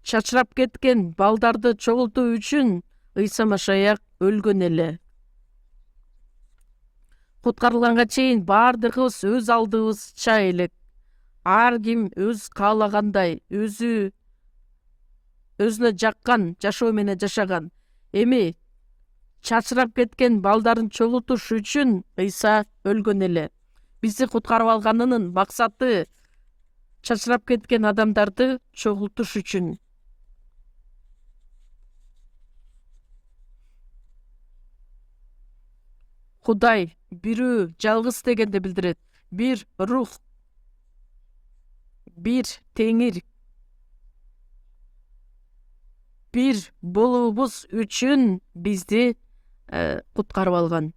Чачырап кеткен балдарды чогултуу үчүн Ыйса Машаяк өлгөн эле. Куткарылганга чейин баардыгыбыз өз алдыбызча элек. Ар ким өз каалагандай, өзүнө жаккан жашоо менен жашаган. Эми чачырап кеткен балдарын чогултуш үчүн Ыйса өлгөн эле. Бизди куткарып алганынын максаты чачырап кеткен адамдарды чогултуш үчүн. Кудай бирөө жалгыз дегенди билдирет. Бир рух, бир теңир, бир болуубуз үчүн бизди куткарып алган.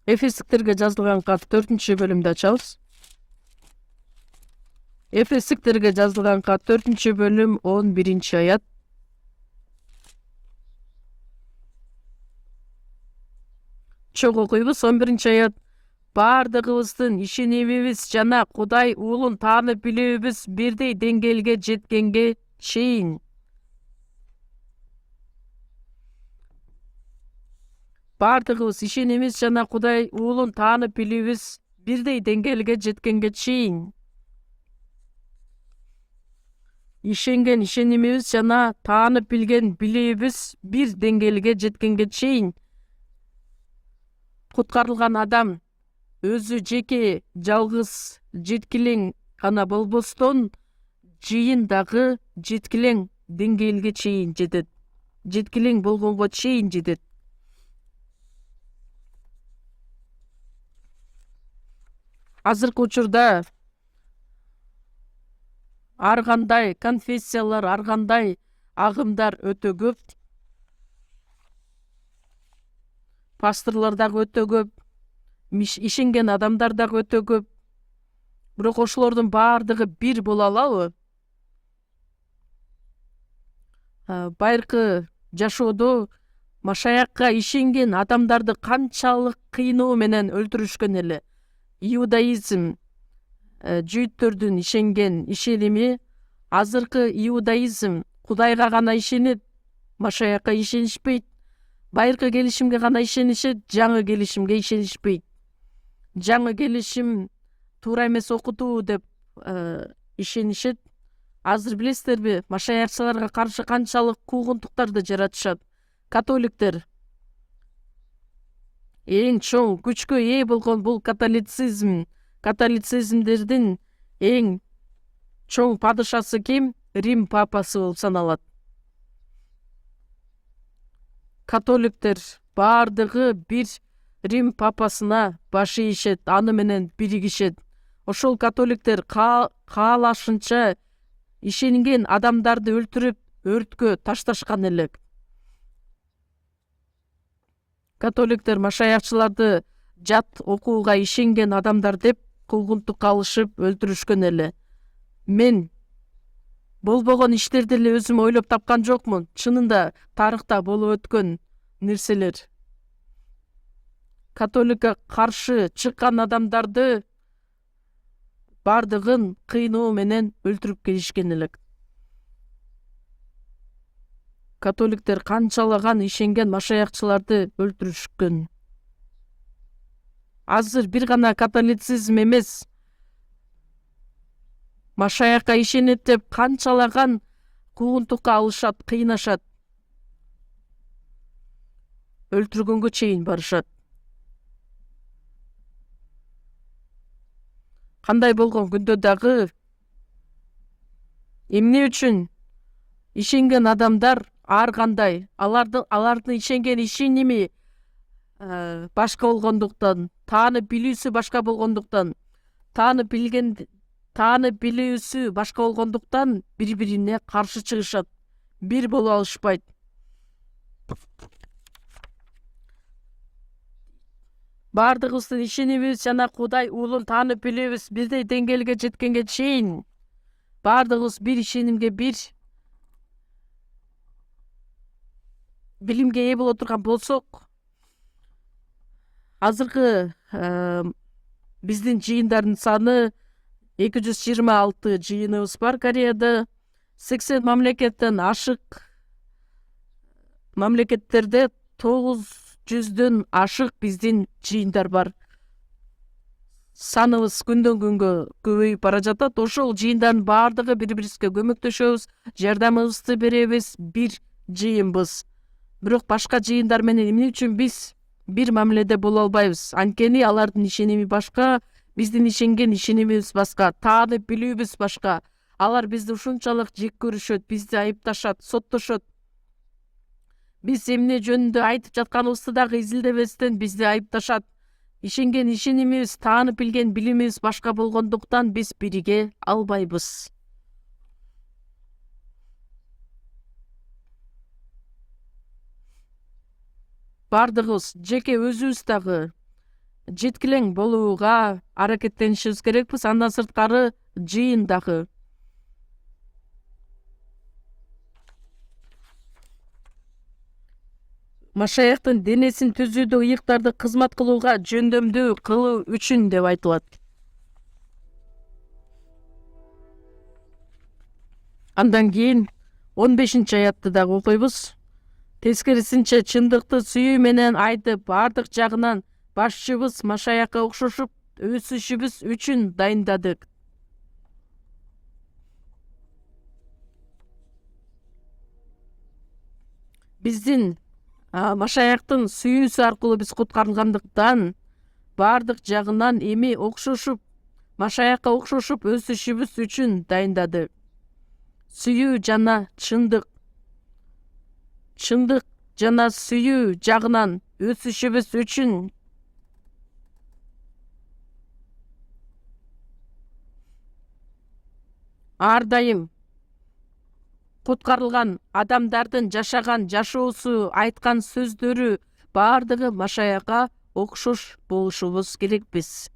Эфестиктерге жазылган кат 4-бөлүмдү ачабыз. Эфестиктерге жазылган кат 4-бөлүм 11-аят. Чоң окуйбуз 11-аят. Бардыгыбыздын ишенимибиз жана Кудай уулун таанып билүүбүз бирдей деңгээлге жеткенге чейин. Бардыгыбыз ишенимибиз жана Кудай уулун таанып билүүбүз бирдей деңгээлге жеткенге чейин. Ишенген ишенимибиз жана таанып билген билүүбүз бир деңгээлге жеткенге чейин. Куткарылган адам өзү жеке жалгыз жеткилең гана болбостон, жыйын дагы жеткилең деңгээлге чейин жетет. Жеткилең болгонго чейин жетет. Азыркы учурда ар кандай конфессиялар, ар кандай агымдар өтө көп. Пасторлор дагы өтө көп, ишенген адамдар дагы өтө көп. Бирок ошолордун баардыгы бир боло алабы? Байыркы жашоодо Машаякка ишенген адамдарды канчалык кыйноо менен өлтүрүшкөн эле. Иудаизм жүйүттөрдүн ишенген ишеними, азыркы иудаизм Кудайга гана ишенет, Машаякка ишенишпейт. Байыркы келишимге гана ишенишет, жаңы келишимге ишенишпейт. Жаңы келишим туура эмес окутуу деп ишенишет. Азыр билесиздерби, машаякчыларга каршы канчалык куугунтуктарды жаратышат. Католиктер эң чоң күчкө ээ болгон бул католицизм. Католицизмдердин эң чоң падышасы ким? Рим папасы болуп саналат. Католиктер баардыгы бир Рим папасына баш ийишет, аны менен биригишет. Ошол католиктер каалашынча ишенген адамдарды өлтүрүп, өрткө ташташкан элек. Католиктер машаякчыларды жат окууга ишенген адамдар деп куугунтук алышып өлтүрүшкөн эле. Мен болбогон иштерди эле өзүм ойлоп тапкан жокмун. Чынында тарыхта болуп өткөн нерселер. Католикке каршы чыккан адамдарды бардыгын кыйноо менен өлтүрүп келишкен элек. Католиктер канчалаган ишенген машаякчыларды өлтүрүшкөн. Азыр бир гана католицизм эмес, Машаякка ишенет деп канчалаган куугунтукка алышат, кыйнашат. Өлтүргөнгө чейин барышат. Кандай болгон күндө дагы эмне үчүн ишенген адамдар ар кандай, алардын ишенген ишеними башка болгондуктан, таанып билүүсү башка болгондуктан, таанып билүүсү башка болгондуктан бири-бирине каршы чыгышат, бир боло алышпайт. Бардыгыбыздын ишенимибиз жана Кудай уулун таанып билүүбүз бирдей деңгээлге жеткенге чейин бардыгыбыз бир ишенимге, бир билимге ээ боло турган болсок, азыркы биздин жыйындардын саны 226 жыйыныбыз бар Кореяда. 80 мамлекеттен ашык мамлекеттерде 900дөн ашык биздин жыйындар бар. Саныбыз күндөн күнгө көбөйүп бара жатат. Ошол жыйындардын баардыгы бири-бирибизге көмөктөшөбүз, жардамыбызды беребиз, бир жыйынбыз. Бирок башка жыйындар менен эмне үчүн биз бир мамиледе боло албайбыз? Анткени алардын ишеними башка, биздин ишенген ишенимибиз башка, таанып билүүбүз башка. Алар бизди ушунчалык жек көрүшөт, бизди айыпташат, соттошот. Биз эмне жөнүндө айтып жатканыбызды дагы изилдебестен бизди айыпташат. Ишенген ишенимибиз, таанып билген билимибиз башка болгондуктан биз бириге албайбыз. Бардыгыбыз жеке өзүбүз дагы жеткилең болууга аракеттенишибиз керекпиз. Андан сырткары жыйын дагы. Машаяктын денесин түзүүдө ыйыктарды кызмат кылууга жөндөмдүү кылуу үчүн деп айтылат. Андан кийин 15-аятты дагы окуйбуз. Тескерисинче чындыкты сүйүү менен айтып, бардык жагынан башчыбыз Машаякка окшошуп өсүшүбүз үчүн дайындадык. Биздин Машаяктын сүйүүсү аркылуу биз куткарылгандыктан бардык жагынан эми окшошуп, Машаякка окшошуп өсүшүбүз үчүн дайындады. Сүйүү жана чындык. Чындык жана сүйүү жагынан өсүшүбүз үчүн ар дайым куткарылган адамдардын жашаган жашоосу, айткан сөздөрү бардыгы Машаякка окшош болушубуз керекпиз.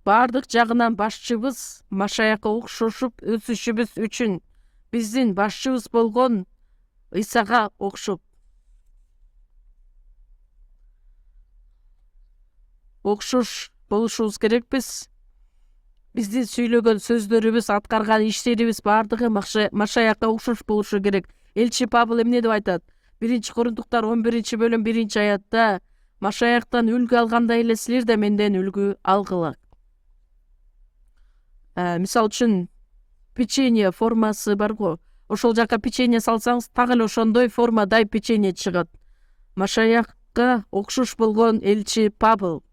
Бардык жагынан башчыбыз Машаякка окшошуп өсүшүбүз үчүн биздин башчыбыз болгон Исага окшоп окшош болушубуз керекпиз. Биздин сүйлөгөн сөздөрүбүз, аткарган иштерибиз бардыгы Машаякка окшош болушу керек. Элчи Павыл эмне деп айтат? 1-Корунтуктар 11-бөлүм 1-аятта Машаяктан үлгү алгандай эле силер да менден үлгү алгыла. Мисал үчүн печенье формасы бар го. Ошол жака печенье салсаңыз, так эле ошондой формадай печенье чыгат. Машаякка окшош болгон элчи Павыл.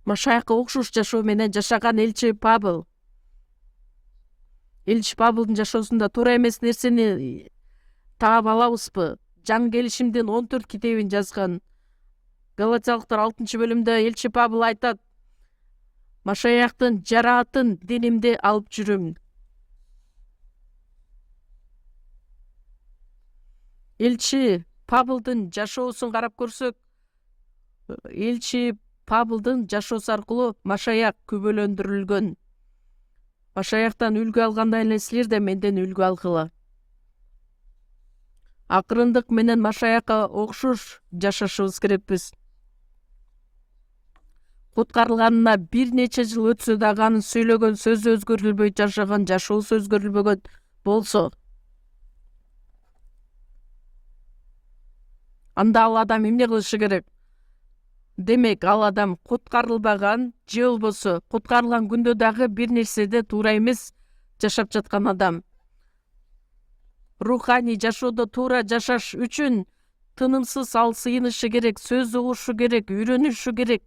Машаякка окшош жашоо менен жашаган элчи Павыл. Элчи Павылдын жашоосунда туура эмес нерсени таап алабызбы? Жан келишимдин 14 китебин жазган. Галатиялыктар 6-бөлүмдө элчи Павыл айтат: Машаяктын жараатын денимде алып жүрөм. Элчи Павылдын жашоосун карап көрсөк, элчи Павылдын жашоосу аркылуу Машаяк күбөлөндүрүлгөн. Машаяктан үлгү алгандай эле силер да менден үлгү алгыла. Акырындык менен Машаякка окшош жашашыбыз керекпиз. Куткарылганына бир нече жыл өтсө дагы анын сүйлөгөн сөзү өзгөрүлбөй, жашаган жашоосу өзгөрүлбөгөн болсо, анда ал адам эмне кылышы керек? Демек, ал адам куткарылбаган же болбосо куткарылган күндө дагы бир нерседе туура эмес жашап жаткан адам. Руханий жашоодо туура жашаш үчүн тынымсыз ал сыйынышы керек, сөз угушу керек, үйрөнүшү керек,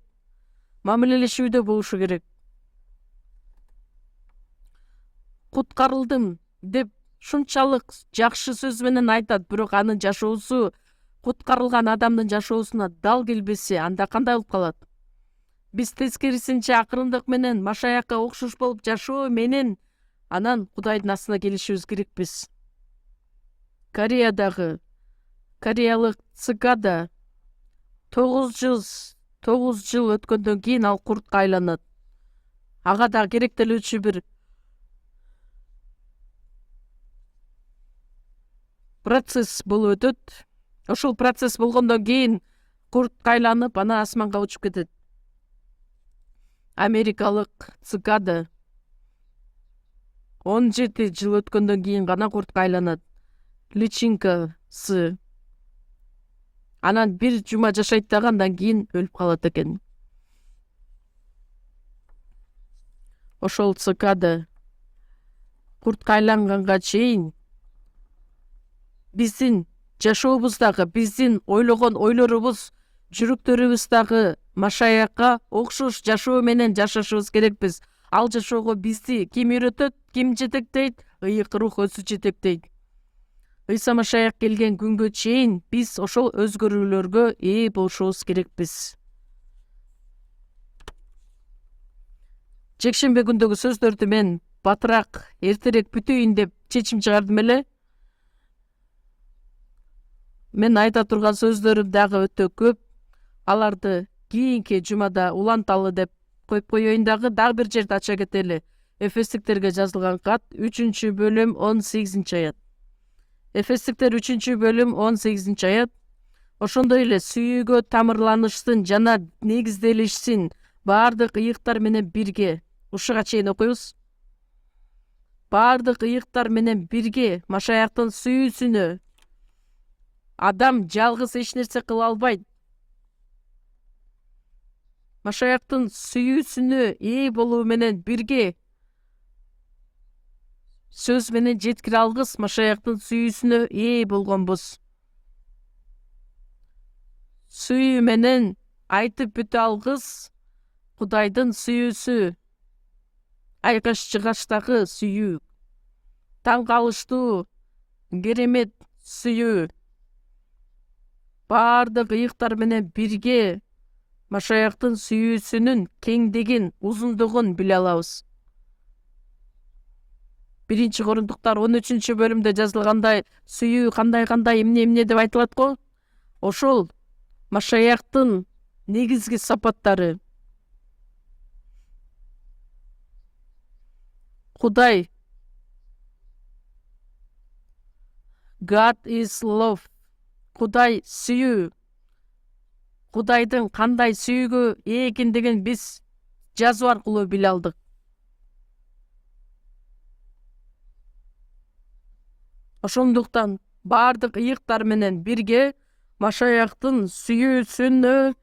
мамилелешүүдө болушу керек. Куткарылдым деп шунчалык жакшы сөз менен айтат, бирок анын жашоосу куткарылган адамдын жашоосуна дал келбесе, анда кандай болуп калат? Биз тескерисинче акырындык менен Машаякка окшош болуп жашоо менен анан Кудайдын астына келишибиз керекпиз. Кореядагы кореялык цикада 9 жыл өткөндөн кийин ал куртка айланат. Ага да керектелүүчү бир процесс болуп өтөт. Ошол процесс болгондон кийин куртка айланып, анан асманга учуп кетет. Америкалык цикада 17 жыл өткөндөн кийин гана куртка айланат. Личинкасы. Анан бир жума жашайт дагы, андан кийин өлүп калат экен. Ошол цикада куртка айланганга чейин биздин жашообуздагы, биздин ойлогон ойлорубуз, жүрөктөрүбүз дагы Машаякка окшош жашоо менен жашашыбыз керекпиз. Ал жашоого бизди ким үйрөтөт, ким жетектейт? Ыйык рух өзү жетектейт. Ыйса Машаяк келген күнгө чейин биз ошол өзгөрүүлөргө ээ болушубуз керекпиз. Жекшембе күндөгү сөздөрдү мен батыраак эртерээк бүтөйүн деп чечим чыгардым эле. Мен айта турган сөздөрүм дагы өтө көп. Аларды кийинки жумада уланталы деп коюп коеюн дагы бир жерди ача кетели. Эфестиктерге жазылган кат 3-бөлүм 18-аят. Эфестиктер 3-бөлүм 18-аят. Ошондой эле сүйүүгө тамырланыштын жана негизделиштин баардык ыйыктар менен бирге. Ушуга чейин окуйбуз. Баардык ыйыктар менен бирге Машаяктын сүйүүсүнө. Адам жалгыз эч нерсе кыла албайт. Машаяктын сүйүүсүнө ээ болуу менен бирге сөз менен жеткире алгыс Машаяктын сүйүүсүнө ээ болгонбуз. Сүйүү менен айтып бүтө алгыс Кудайдын сүйүүсү. Айкаш жыгачтагы сүйүү. Таң калыштуу, керемет сүйүү. Баардык ыйыктар менен бирге Машаяктын сүйүүсүнүн кеңдигин, узундугун биле алабыз. 1-Кориндуктар 13-бөлүмдө жазылгандай, сүйүү кандай эмне деп айтылат го? Ошол Машаяктын негизги сапаттары. Кудай God is love. Кудай сүйүү. Кудайдын кандай сүйүүгө ээ экендигин биз жазуу аркылуу биле алдык. Ошондуктан баардык ыйыктар менен бирге Машаяктын сүйүүсүнө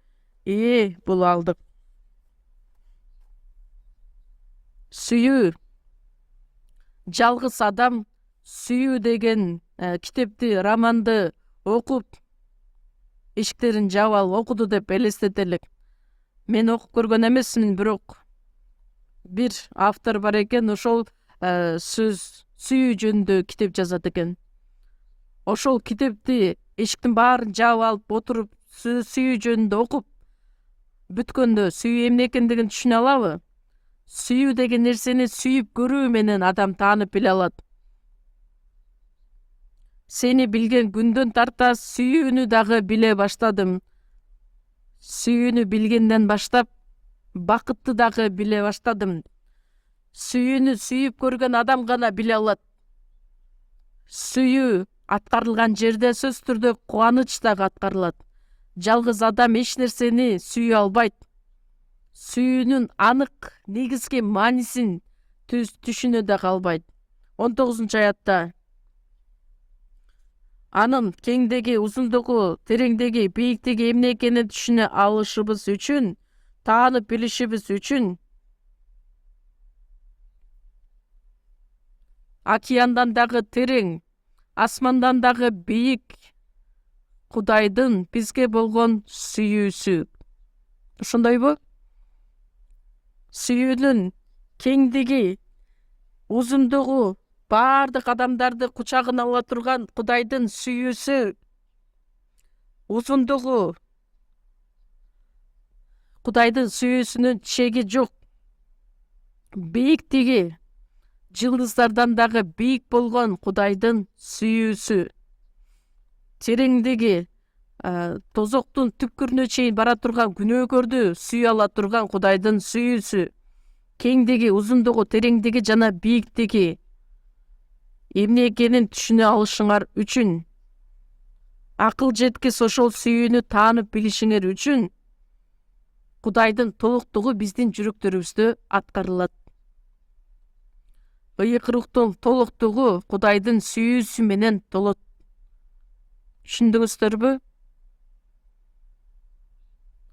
ээ боло алдык. Сүйүү. Жалгыз адам сүйүү деген китепти, романды окуп, эшиктерин жаап алып окуду деп элестетелик. Мен окуп көргөн эмесмин, бирок бир автор бар экен, ошол сөз сүйүү жөнүндө китеп жазат экен. Ошол китепти эшиктин баарын жаап алып отуруп, сүйүү жөнүндө окуп бүткөндө сүйүү эмне экендигин түшүнө алабы? Сүйүү деген нерсени сүйүп көрүү менен адам таанып биле алат. Сени билген күндөн тарта сүйүүнү дагы биле баштадым. Сүйүүнү билгенден баштап бакытты дагы биле баштадым. Сүйүүнү сүйүп көргөн адам гана биле алат. Сүйүү аткарылган жерде сөзсүз түрдө кубаныч дагы аткарылат. Жалгыз адам эч нерсени сүйө албайт. Сүйүүнүн анык негизги маанисин түшүнө дагы албайт. 19-аятта анын кеңдиги, узундугу, тереңдиги, бийиктиги эмне экенин түшүнө алышыбыз үчүн, таанып билишибиз үчүн океандан дагы терең, асмандан дагы бийик Кудайдын бизге болгон сүйүүсү. Ошондойбу? Сүйүүнүн кеңдиги, узундугу, баардык адамдарды кучагына ала турган Кудайдын сүйүүсү, узундугу, Кудайдын сүйүүсүнүн чеги жок. Бийиктиги, жылдыздардан дагы бийик болгон Кудайдын сүйүүсү. Тереңдиги, тозоктун түпкүрүнө чейин бара турган күнөөкөрдү сүйө ала турган Кудайдын сүйүүсү. Кеңдиги, узундугу, тереңдиги жана бийиктиги эмне экенин түшүнө алышыңар үчүн, акыл жеткис ошол сүйүүнү таанып билишиңер үчүн Кудайдын толуктугу биздин жүрөктөрүбүздө аткарылат. Ыйык рухтун толуктугу Кудайдын сүйүүсү менен толот. Түшүндүңүздөрбү?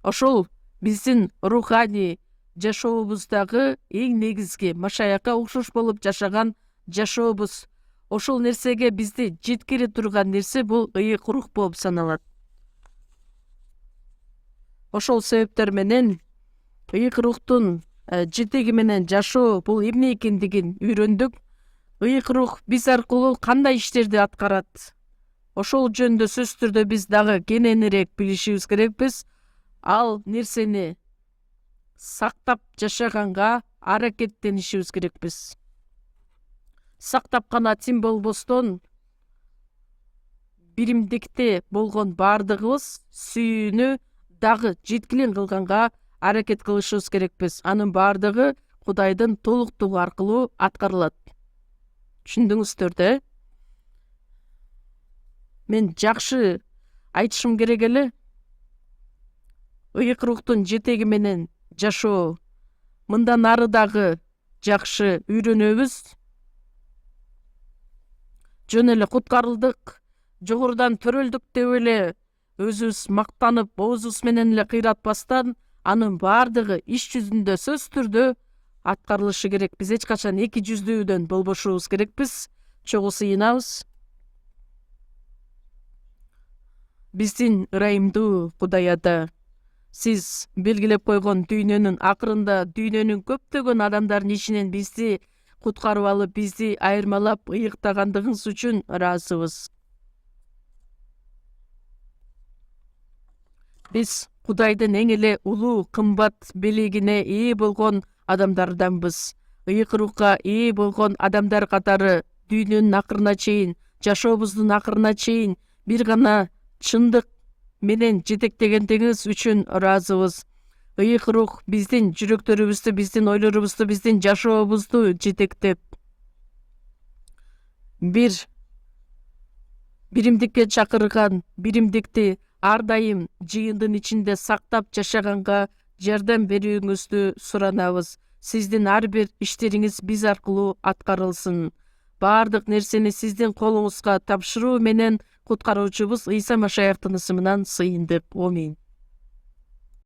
Ошол биздин руханий жашообуздагы эң негизги Машаякка окшош болуп жашаган жашообуз. Ошол нерсеге бизди жеткире турган нерсе бул ыйык рух болуп саналат. Ошол себептер менен ыйык рухтун жетеги менен жашоо бул эмне экендигин үйрөндүк. Ыйык рух биз аркылуу кандай иштерди аткарат, ошол жөнүндө сөзсүз түрдө биз дагы кененирээк билишибиз керекпиз. Ал нерсени сактап жашаганга аракеттенишибиз керекпиз. Сактап гана тим болбостон биримдикте болгон баардыгыбыз сүйүүнү дагы жеткилең кылганга аракет кылышыбыз керекпиз. Анын баардыгы Кудайдын толуктугу аркылуу аткарылат. Түшүндүңүздөр да? Мен жакшы айтышым керек эле. Ыйык рухтун жетеги менен жашоо мындан ары дагы жакшы үйрөнөбүз. Жөн эле куткарылдык, жогорудан төрөлдүк деп эле өзүбүз мактанып, оозубуз менен эле кыйратпастан, анын баардыгы иш жүзүндө сөзсүз түрдө аткарылышы керек. Биз эч качан эки жүздүүдөн болбошубуз керекпиз. Чогуу сыйынабыз. Биздин ырайымдуу Кудай Ата, сиз белгилеп койгон дүйнөнүн акырында дүйнөнүн көптөгөн адамдардын ичинен бизди куткарып алып, бизди айырмалап ыйыктагандыгыңыз үчүн ыраазыбыз. Биз Кудайдын эң эле улуу кымбат белегине ээ болгон адамдарданбыз. Ыйык рухка ээ болгон адамдар катары дүйнөнүн акырына чейин, жашообуздун акырына чейин бир гана чындык менен жетектегендигиңиз үчүн ыраазыбыз. Ыйык рух биздин жүрөктөрүбүздү, биздин ойлорубузду, биздин жашообузду жетектеп, биримдикке чакырган, биримдикти ар дайым жыйындын ичинде сактап жашаганга жардам берүүңүздү суранабыз. Сиздин ар бир иштериңиз биз аркылуу аткарылсын. Баардык нерсени сиздин колуңузга тапшыруу менен куткаруучубуз Ыйса Машаяктын ысымынан сыйындык. Аминь.